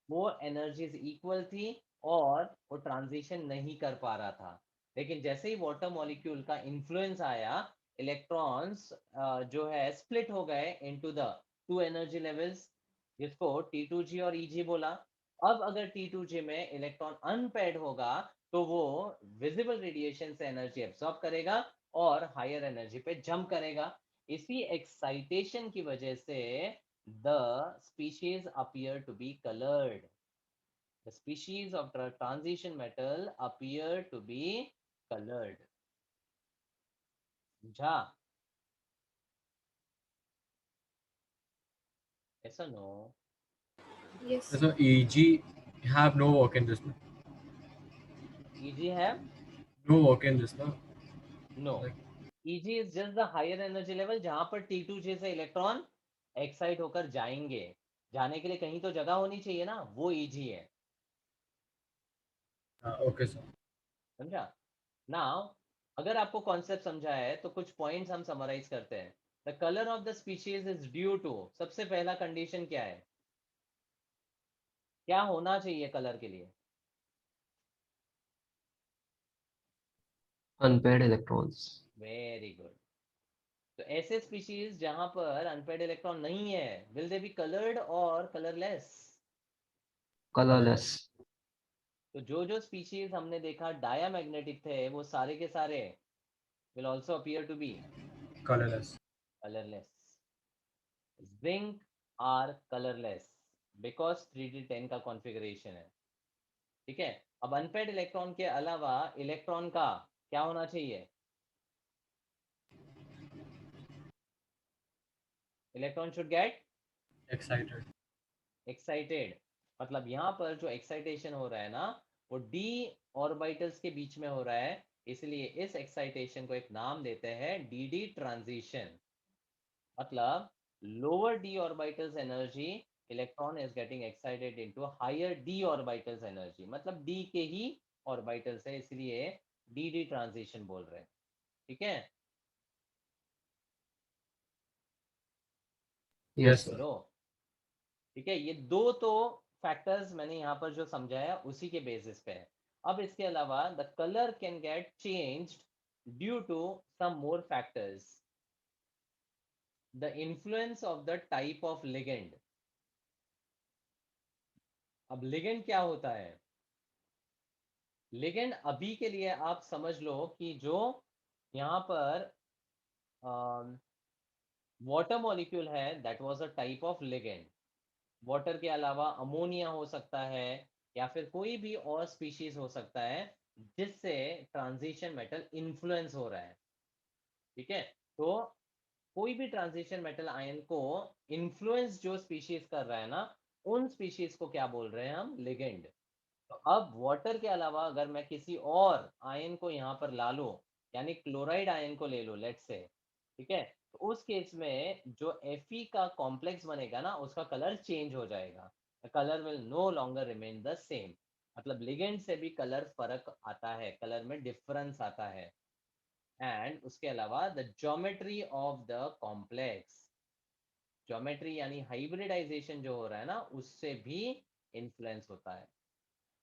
वो एनर्जीज इक्वल थी और वो ट्रांजिशन नहीं कर पा रहा था। लेकिन जैसे ही वाटर मॉलिक्यूल का इन्फ्लुएंस आया, इलेक्ट्रॉन्स जो है स्प्लिट हो गए into the two energy levels, जिसको T2G और EG बोला। अब अगर T2G में इलेक्ट्रॉन अनपेयर्ड होगा तो वो विजिबल रेडिएशन से एनर्जी एब्सॉर्ब करेगा और हायर एनर्जी पे जंप करेगा। इसी एक्साइटेशन की वजह से the species appear to be colored. The species of transition metal appear to be colored. समझा? Yes or no? Yes. So EG have no work in this. EG have No work in this, no? no. Like, EG is just the higher energy level जहां पर T2J से electron excite होकर जाएंगे। जाने के लिए कहीं तो जगह होनी चाहिए ना, वो EG है। okay, sir. समझा? नाउ अगर आपको कॉन्सेप्ट समझा है तो कुछ पॉइंट्स हम समराइज करते हैं। The colour of the species is due to, सबसे पहला कंडीशन क्या है? क्या होना चाहिए कलर के लिए? Unpaired electrons. Very good. तो ऐसे स्पीशीज जहां पर अनपेयर्ड इलेक्ट्रॉन नहीं है, विल दे बी कलर्ड और कलरलेस? Colorless. तो जो स्पीशीज हमने देखा डायामैग्नेटिक थे, वो सारे के सारे will also appear to be Colorless. Colourless. Zinc are colourless because 3d10 का कॉन्फ़िगरेशन है। ठीक है, अब अनपेयर्ड इलेक्ट्रॉन के अलावा इलेक्ट्रॉन का क्या होना चाहिए? Electron should get Excited. Excited. मतलब यहाँ पर जो एक्साइटेशन हो रहा है ना, वो डी ऑर्बिटल्स के बीच में हो रहा है, इसलिए इस एक्साइटेशन को एक नाम देते हैं डी ट्रांजिशन। मतलब lower d orbitals energy, electron is getting excited into higher d orbitals energy, मतलब डी के ही ऑर्बिटल्स है, इसलिए डी ट्रांजिशन बोल रहे हैं। ठीक है, Yes, sir. चलो ठीक है, ये दो तो फैक्टर्स मैंने यहाँ पर जो समझाया उसी के बेसिस पे है। अब इसके अलावा the colour can get changed due to some more factors. The influence of the type of ligand. अब लिगेंड क्या होता है? लिगेंड अभी के लिए आप समझ लो कि जो यहाँ पर वाटर मॉलिक्यूल है, that was a type of ligand. Water के अलावा अमोनिया हो सकता है या फिर कोई भी और स्पीशीज हो सकता है जिससे ट्रांजिशन मेटल इन्फ्लुएंस हो रहा है। ठीक है, तो कोई भी ट्रांजिशन मेटल आयन को इन्फ्लुएंस जो स्पीशीज कर रहा है ना, उन स्पीशीज को क्या बोल रहे हैं हम? लिगेंड। तो अब वाटर के अलावा अगर मैं किसी और आयन को यहाँ पर ला लूं, यानी क्लोराइड आयन को ले लो लेट्स से, ठीक है, तो उस केस में जो Fe का कॉम्प्लेक्स बनेगा ना, उसका कलर चेंज हो जाएगा। The colour will no longer remain the same. मतलब लिगेंड से भी कलर फर्क आता है, कलर में डिफरेंस आता है। एंड उसके अलावा the geometry of the complex, geometry यानी हाइब्रिडाइजेशन जो हो रहा है ना, उससे भी इन्फ्लुएंस होता है।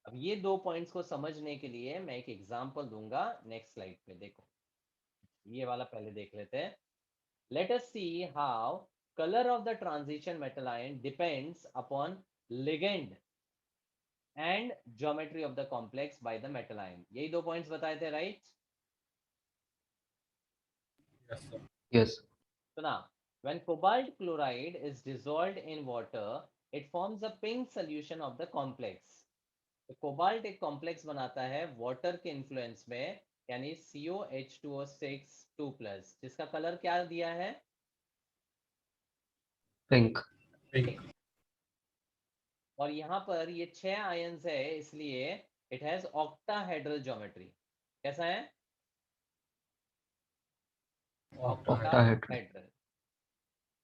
अब ये दो पॉइंट्स को समझने के लिए मैं एक एग्जांपल दूंगा नेक्स्ट स्लाइड पे। देखो, ये वाला पहले देख लेते हैं। Let us see how colour of the transition metal ion depends upon ligand and geometry of the complex by the metal ion. यही दो पॉइंट्स बताए थे, right? Yes, sir. Yes. So now, when cobalt chloride is dissolved in water, it forms a pink solution of the complex. तो cobalt एक complex बनाता है water के influence में, यानी COH2O6 2+, जिसका कलर क्या दिया है? Pink. Pink. और यहाँ पर ये 6 आयंस है, इसलिए इट हैज ऑक्टाहेड्रल ज्योमेट्री। कैसा है? Octahedral. Octahedral.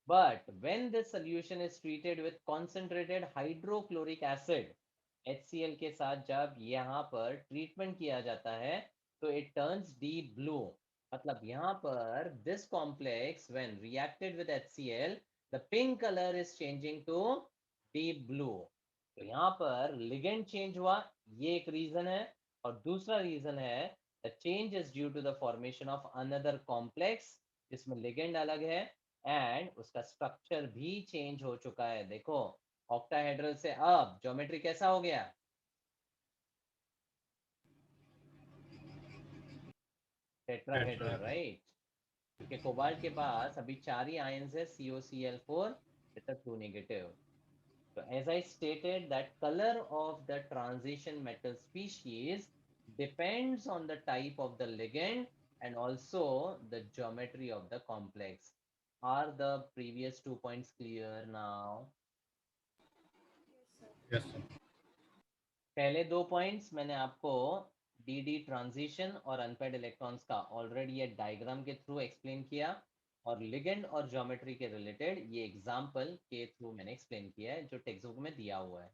But when this solution is treated with concentrated hydrochloric acid, HCl के साथ जब यहाँ पर ट्रीटमेंट किया जाता है, तो इट टर्न्स डीप ब्लू। मतलब यहाँ पर this complex when reacted with HCl the pink colour is changing to deep blue. तो यहाँ पर लिगेंड चेंज हुआ, ये एक रीजन है। और दूसरा रीजन है the change is due to the formation of another complex जिसमें लिगेंड अलग है एंड उसका स्ट्रक्चर भी चेंज हो चुका है। देखो ऑक्टाहेड्रल से अब ज्योमेट्री कैसा हो गया? Tetrahedral, right? क्योंकि कोबाल्ट के पास अभी 4 ही आयंस है, COCl4 with a 2 negative. So as I stated that color of the transition metal species depends on the type of the ligand and also the geometry of the complex. Are the previous 2 points clear now? Yes, sir. पहले 2 points मैंने आपको D transition और unpaired electrons का already ये diagram के through explain किया, और ligand और ज्योमेट्री के रिलेटेड ये एग्जांपल के थ्रू मैंने एक्सप्लेन किया है जो टेक्स्ट बुक में दिया हुआ है।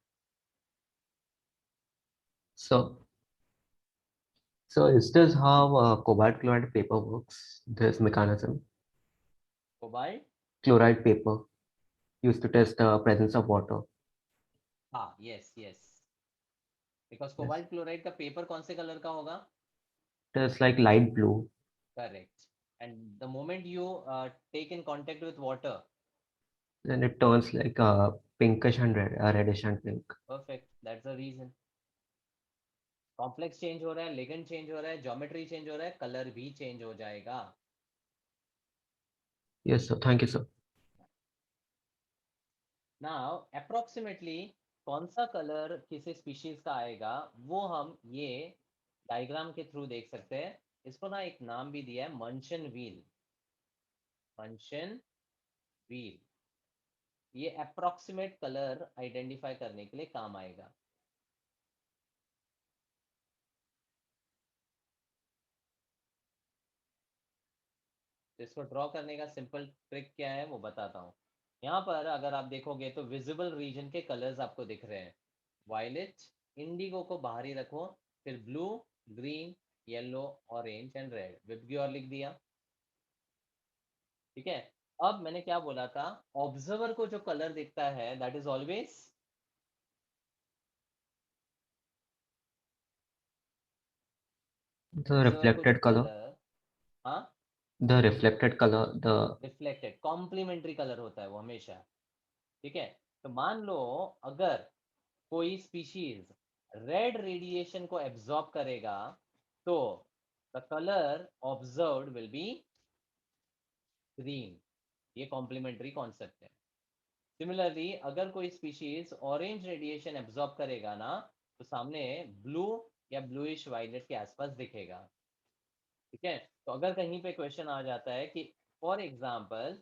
So is this how cobalt chloride paper works? This mechanism, cobalt, chloride paper used to test the presence of water. हाँ, yes yes, because Yes. Cobalt chloride का पेपर कौन से कलर का होगा? It is like light blue. Correct. And the moment you take in contact with water, Then it turns like pinkish and red, reddish and pink. Perfect, that's the reason. Complex change हो रहा है, ligand change हो रहा है, geometry change हो रहा है, colour भी चेंज हो जाएगा। Yes, sir. Thank you, sir. Now approximately कौन सा कलर किसी स्पीशीज का आएगा वो हम ये डायग्राम के थ्रू देख सकते हैं। इसको ना एक नाम भी दिया है, मंशन व्हील। मंशन व्हील ये अप्रोक्सीमेट कलर आइडेंटिफाई करने के लिए काम आएगा। इसको ड्रॉ करने का सिंपल ट्रिक क्या है वो बताता हूँ। यहाँ पर अगर आप देखोगे तो विजिबल रीजन के कलर्स आपको दिख रहे हैं। वायलेट, इंडिगो को बाहर ही रखो, फिर blue, green, yellow, orange and red, विबग्यू और लिख दिया। ठीक है, अब मैंने क्या बोला था, ऑब्जर्वर को जो कलर दिखता है that is always The reflected color, हाँ, the reflected color, the reflected complementary colour होता है वो हमेशा। ठीक है, तो मान लो अगर कोई स्पीशीज रेड रेडिएशन को एब्जॉर्ब करेगा तो the colour observed will be green. ये कॉम्प्लीमेंट्री कॉन्सेप्ट है। सिमिलरली अगर कोई स्पीशीज ऑरेंज रेडिएशन एब्जॉर्ब करेगा ना तो सामने ब्लू या ब्लूइश वायलेट के आसपास दिखेगा। ठीक है, तो अगर कहीं पे क्वेश्चन आ जाता है कि for example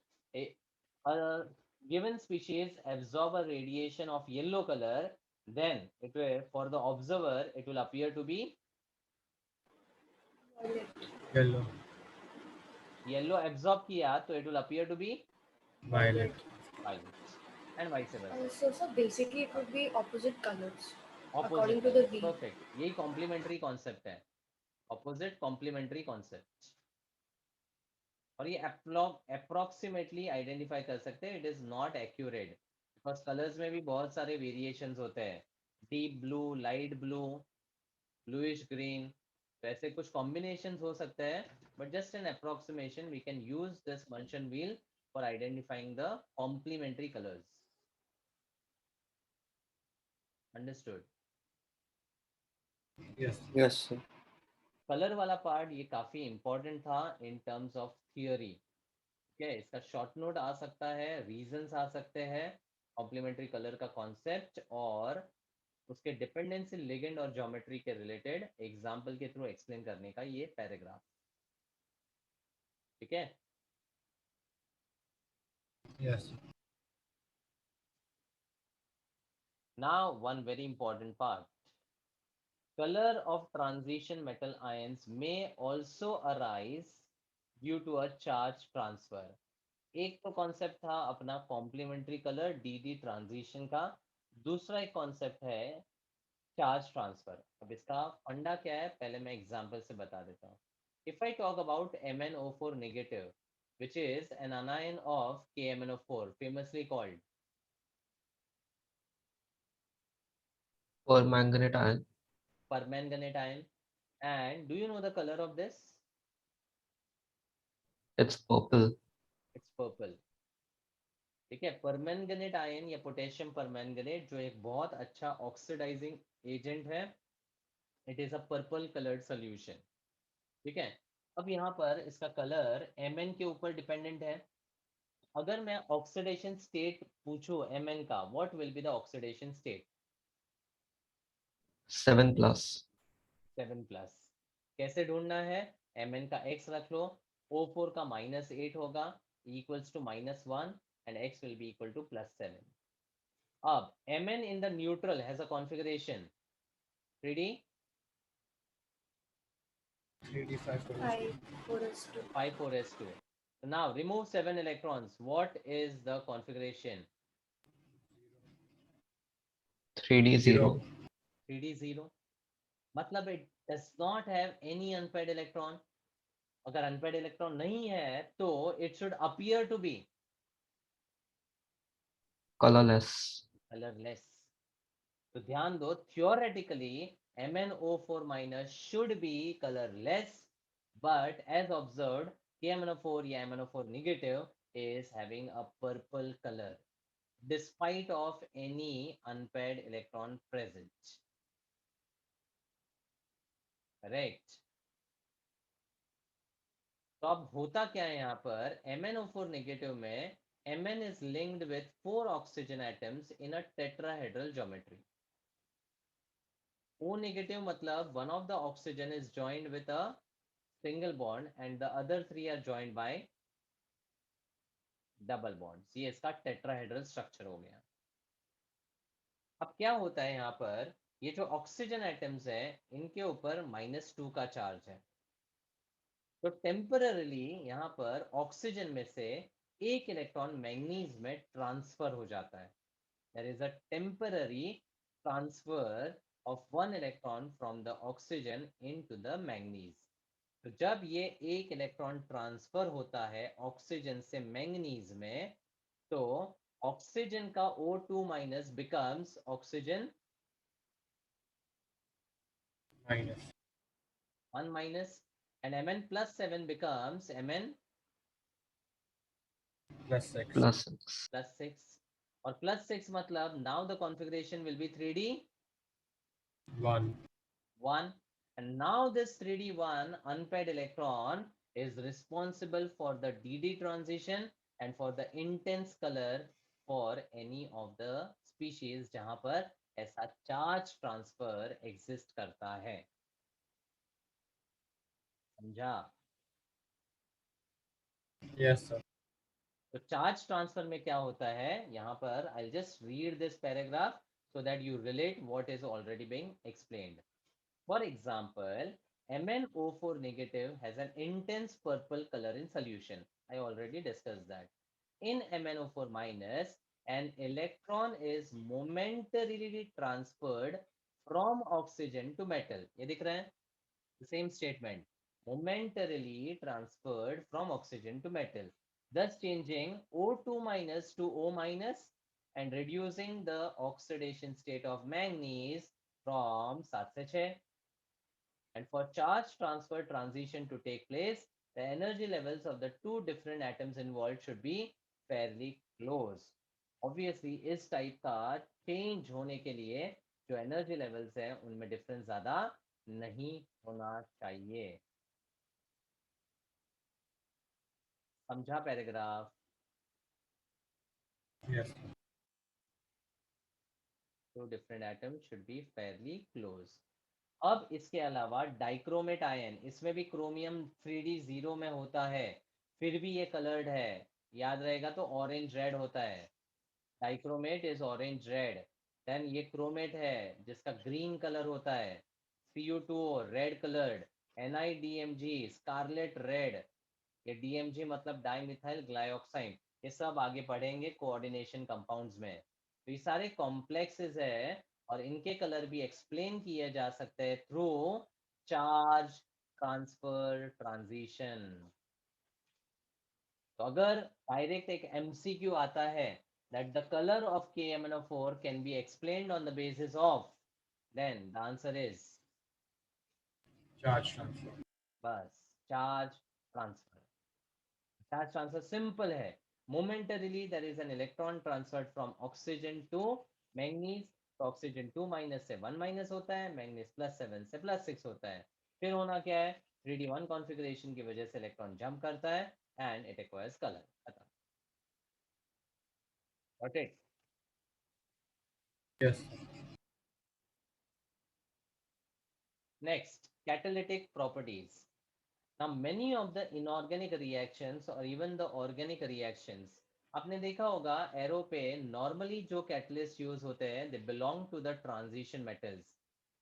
given species absorb a radiation of yellow color, then it will, for the observer it will appear to be Yellow. yellow absorb किया तो it will appear to be Violet. violet and vice versa। So basically it would be opposite colors according Opposite to the colors, wheel. perfect, यही complementary concept है, opposite complementary concept। और ये approximately identify कर सकते हैं, it is not accurate because colours में भी बहुत सारे वेरिएशंस होते हैं, deep blue, light blue, bluish green, तो ऐसे कुछ कॉम्बिनेशंस हो सकते हैं, but just an approximation we can use this Munsell wheel for identifying the complementary colours. Understood? Yes. Yes, sir. Colour वाला पार्ट ये काफी इंपॉर्टेंट था इन टर्म्स ऑफ थियोरी। ठीक है, इसका शॉर्ट नोट आ सकता है, रीजंस आ सकते हैं, कॉम्प्लीमेंट्री कलर का कॉन्सेप्ट और उसके डिपेंडेंसी लिगेंड और ज्योमेट्री के रिलेटेड एग्जांपल के थ्रू एक्सप्लेन करने का ये पैराग्राफ। ठीक है, Yes. Now one very important part, color of transition metal ions may also arise due to a charge transfer। एक तो कॉन्सेप्ट था अपना कॉम्प्लीमेंट्री कलर डी ट्रांजिशन का, दूसरा एक कॉन्सेप्ट है चार्ज ट्रांसफर। अब इसका फंडा क्या है पहले मैं एग्जांपल से बता देता हूँ। If I talk about MnO4 negative which is an anion of KMnO4 famously called Permanganate ion. permanganate ion. And do you know the color of this? It's purple. It's purple. ठीक है, permanganate ion या potassium permanganate जो एक बहुत अच्छा oxidising agent है, it is a purple coloured solution. ठीक है, अब यहाँ पर इसका कलर Mn के ऊपर डिपेंडेंट है। अगर मैं ऑक्सीडेशन स्टेट पूछूं Mn का, what will be the oxidation state? 7+. 7+। कैसे ढूंढना है? Mn का x रख लो, O4 का -8 होगा, equals to -1 and x will be equal to +7. अब Mn in the neutral has a configuration 3D 3D 5 5 4s2. 5 4s2. So now remove 7 electrons. What is the configuration? 3D 0. 3D 0. मतलब it does not have any unpaired electron. अगर unpaired electron नहीं है तो it should appear to be Colorless. colorless. तो ध्यान दो, theoretically MnO4 minus should be colorless, but as observed KMnO4 या MnO4 negative is having a purple color despite of any unpaired electron present. Correct. तो अब होता क्या है यहाँ पर, MnO4 नेगेटिव में Mn is linked with 4 oxygen atoms in a tetrahedral geometry. O negative मतलब one of the oxygen is joined with a single bond and the other 3 are joined by double bonds. ये इसका tetrahedral structure हो गया। अब क्या होता है यहाँ पर, ये जो ऑक्सीजन एटम्स है इनके ऊपर -2 का चार्ज है, तो टेम्पररीली यहाँ पर ऑक्सीजन में से एक इलेक्ट्रॉन मैंगनीज में ट्रांसफर हो जाता है। There is a temporary transfer of one electron from the oxygen into the manganese. तो जब ये एक इलेक्ट्रॉन ट्रांसफर होता है ऑक्सीजन से मैंगनीज में, तो ऑक्सीजन का O2 minus becomes oxygen minus 1 minus, and Mn plus 7 becomes Mn +6 +6. plus 6. और plus 6 मतलब now the configuration will be 3D 1 1, and now this 3D 1 unpaired electron is responsible for the DD transition and for the intense color for any of the species जहां पर ऐसा charge transfer exist करता है। समझा? yes sir तो charge transfer में क्या होता है यहाँ पर, I just read this paragraph so that you relate what is already being explained. For example, MnO4 negative has an intense purple color in solution. I already discussed that. In MnO4 minus, an electron is momentarily transferred from oxygen to metal. ये दिख रहा है? The same statement. Momentarily transferred from oxygen to metal, thus changing O2 minus to O minus and reducing the oxidation state of manganese from 7 से 6. And for charge transfer transition to take place, the energy levels of the two different atoms involved should be fairly close. Obviously, इस type का change होने के लिए जो energy levels हैं उनमें difference ज्यादा नहीं होना चाहिए। समझा paragraph? yes two different atoms should be fairly close. अब इसके अलावा डाइक्रोमेट आयन, इसमें भी क्रोमियम 3D 0 में होता है, फिर भी ये कलर्ड है। याद रहेगा तो ऑरेंज रेड होता है। Dichromate is orange red. Then ये क्रोमेट है जिसका ग्रीन कलर होता है, CU2O red coloured, NiDMG scarlet red. ये DMG मतलब डाइमिथाइल ग्लाइऑक्साइड। ये सब आगे पढ़ेंगे कोऑर्डिनेशन कंपाउंड्स में। तो ये सारे कॉम्प्लेक्सेस है और इनके कलर भी एक्सप्लेन किए जा सकते हैं थ्रू चार्ज ट्रांसफर ट्रांजिशन। तो अगर डायरेक्ट एक एमसीक्यू आता है that the color of KMnO4 can be explained on the basis of, then the answer is Charge transfer. बस charge transfer. Charge transfer simple है. Momentarily there is an electron transferred from oxygen to manganese. तो oxygen 2 minus से 1 minus होता है, manganese plus 7 से plus 6 होता है. फिर होना क्या है, 3D1 configuration की वजह से इलेक्ट्रॉन जंप करता है and it acquires color. खत्म. Got it? Yes. Next, catalytic properties. Now, many of the inorganic reactions or even the organic reactions, आपने देखा होगा एरो पे नॉर्मली जो कैटलिस्ट यूज होते हैं they belong to the transition metals.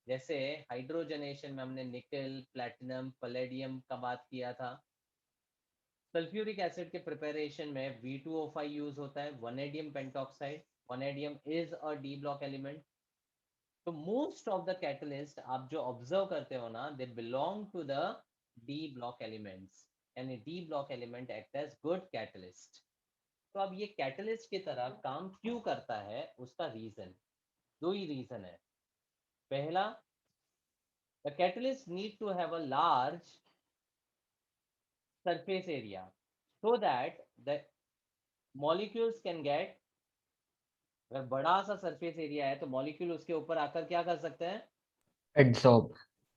जैसे hydrogenation में हमने निकल, प्लैटिनम, पैलेडियम का बात किया था। सल्फ्यूरिक एसिड के प्रिपरेशन में V2O5 यूज होता है, vanadium pentoxide. Vanadium is a D block element. तो मोस्ट ऑफ द कैटलिस्ट आप जो ऑब्जर्व करते हो ना, they belong to the D block elements, यानी D block element act as good catalyst. तो अब ये कैटलिस्ट की तरह काम क्यों करता है, उसका रीजन, दो ही रीजन है। पहला, the catalyst need to have a large surface area so that the molecules can get, अगर बड़ा सा सरफेस एरिया है तो मॉलिक्यूल उसके ऊपर आकर क्या कर सकते हैं, Adsorb.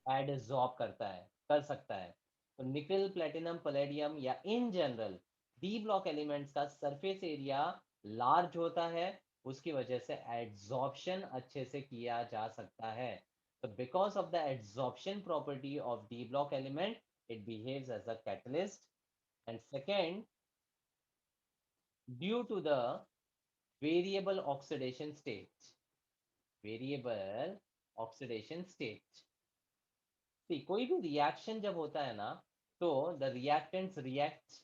एडजॉर्ब करता है, कर सकता है। तो निकल, प्लेटिनम, पैलेडियम या in general D block elements का सरफेस एरिया लार्ज होता है, उसकी वजह से एडजॉर्प्शन अच्छे से किया जा सकता है। तो because of the adsorption property of d block element it behaves as a catalyst. And second, due to the variable oxidation state, variable oxidation state. कोई भी रिएक्शन जब होता है ना, तो the reactants react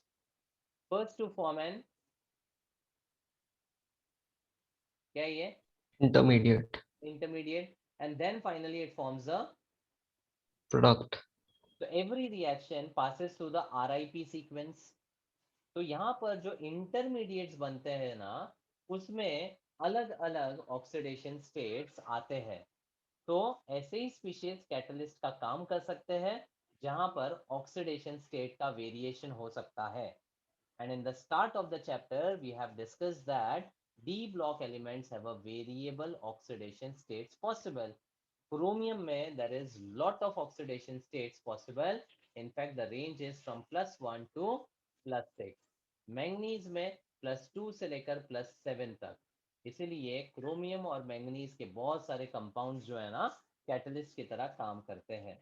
first to form an, क्या है ये, Intermediate. Intermediate, and then finally it forms a, Product. तो every reaction passes through the RIP sequence. तो यहाँ पर जो इंटरमीडिएट्स बनते हैं ना, उसमें अलग अलग ऑक्सीडेशन स्टेट्स आते हैं। तो ऐसे ही स्पीशीज कैटलिस्ट का काम कर सकते हैं जहां पर ऑक्सीडेशन स्टेट का वेरिएशन हो सकता है। And in the start of the chapter, we have discussed that D block elements have a variable oxidation states possible. Chromium में there is lot of oxidation states possible. In fact, the range is from +1 to +6. Manganese में +2 से लेकर +7 तक। इसीलिए chromium और manganese के बहुत सारे कंपाउंड्स जो है ना, कैटलिस्ट की तरह काम करते हैं।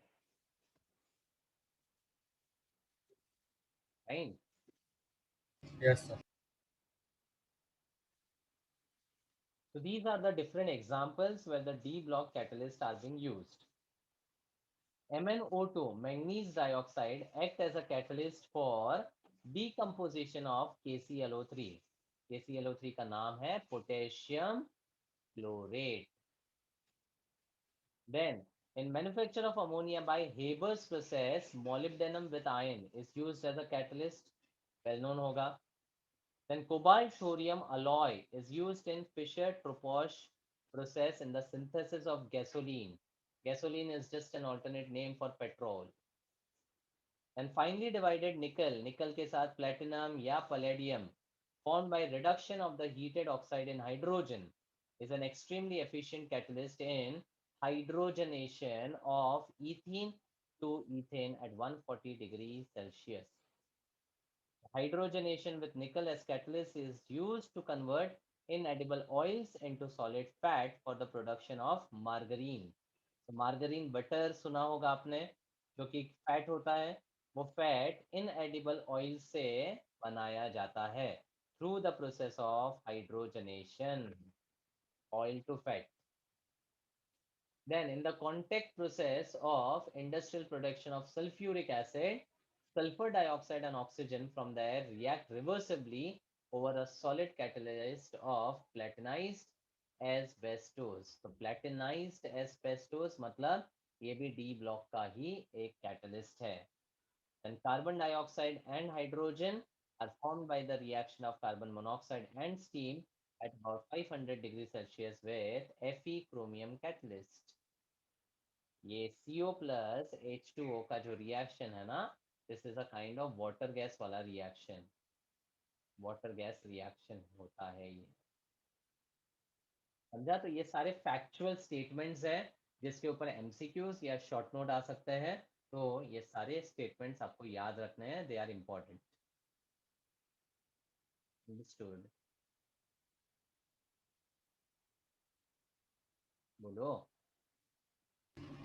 Fine. Yes, sir. So these are the different examples where the D block catalysts are being used. MnO2, manganese dioxide, act as a catalyst for decomposition of KClO3. KClO3 का नाम है potassium chlorate. Then, in manufacture of ammonia by Haber's process, molybdenum with iron is used as a catalyst. Well known होगा. Then cobalt thorium alloy is used in Fischer-Tropsch process in the synthesis of gasoline. Gasoline is just an alternate name for petrol. And finely divided nickel, nickel के साथ platinum या palladium, formed by reduction of the heated oxide in hydrogen, is an extremely efficient catalyst in hydrogenation of ethene to ethane at 140 degrees Celsius. Hydrogenation with nickel as catalyst is used to convert inedible oils into solid fat for the production of margarine. तो margarine butter सुना होगा आपने, जो कि fat होता है, वो fat inedible oil से बनाया जाता है through the process of hydrogenation, oil to fat. Then in the contact process of industrial production of sulfuric acid, sulfur dioxide and oxygen from the air react reversibly over a solid catalyst of platinized asbestos. तो प्लेटिनाइज्ड asbestos मतलब ये भी D block का ही एक catalyst है। Then carbon dioxide and hydrogen are formed by the reaction of carbon monoxide and steam at about 500 degrees Celsius with Fe chromium catalyst. ये CO plus H2O का जो रिएक्शन है ना, this is a kind of water gas वाला reaction. Water gas reaction होता है ये, समझा? तो ये सारे फैक्चुअल स्टेटमेंट्स हैं जिसके ऊपर एमसीक्यूज या शॉर्ट नोट आ सकते हैं। तो ये सारे स्टेटमेंट्स आपको याद रखने हैं, दे आर इम्पोर्टेंट। अंडरस्टूड? बोलो।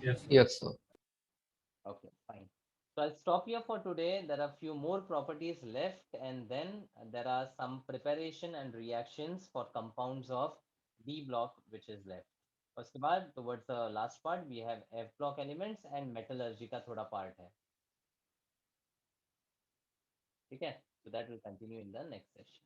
Yes, sir. Yes, sir. Okay, fine. So I'll stop here for today. There are few more properties left, and then there are some preparation and reactions for compounds of D block which is left. उसके बाद towards the last part we have F block elements and metallurgy का थोड़ा part है, ठीक है? So that will continue in the next session.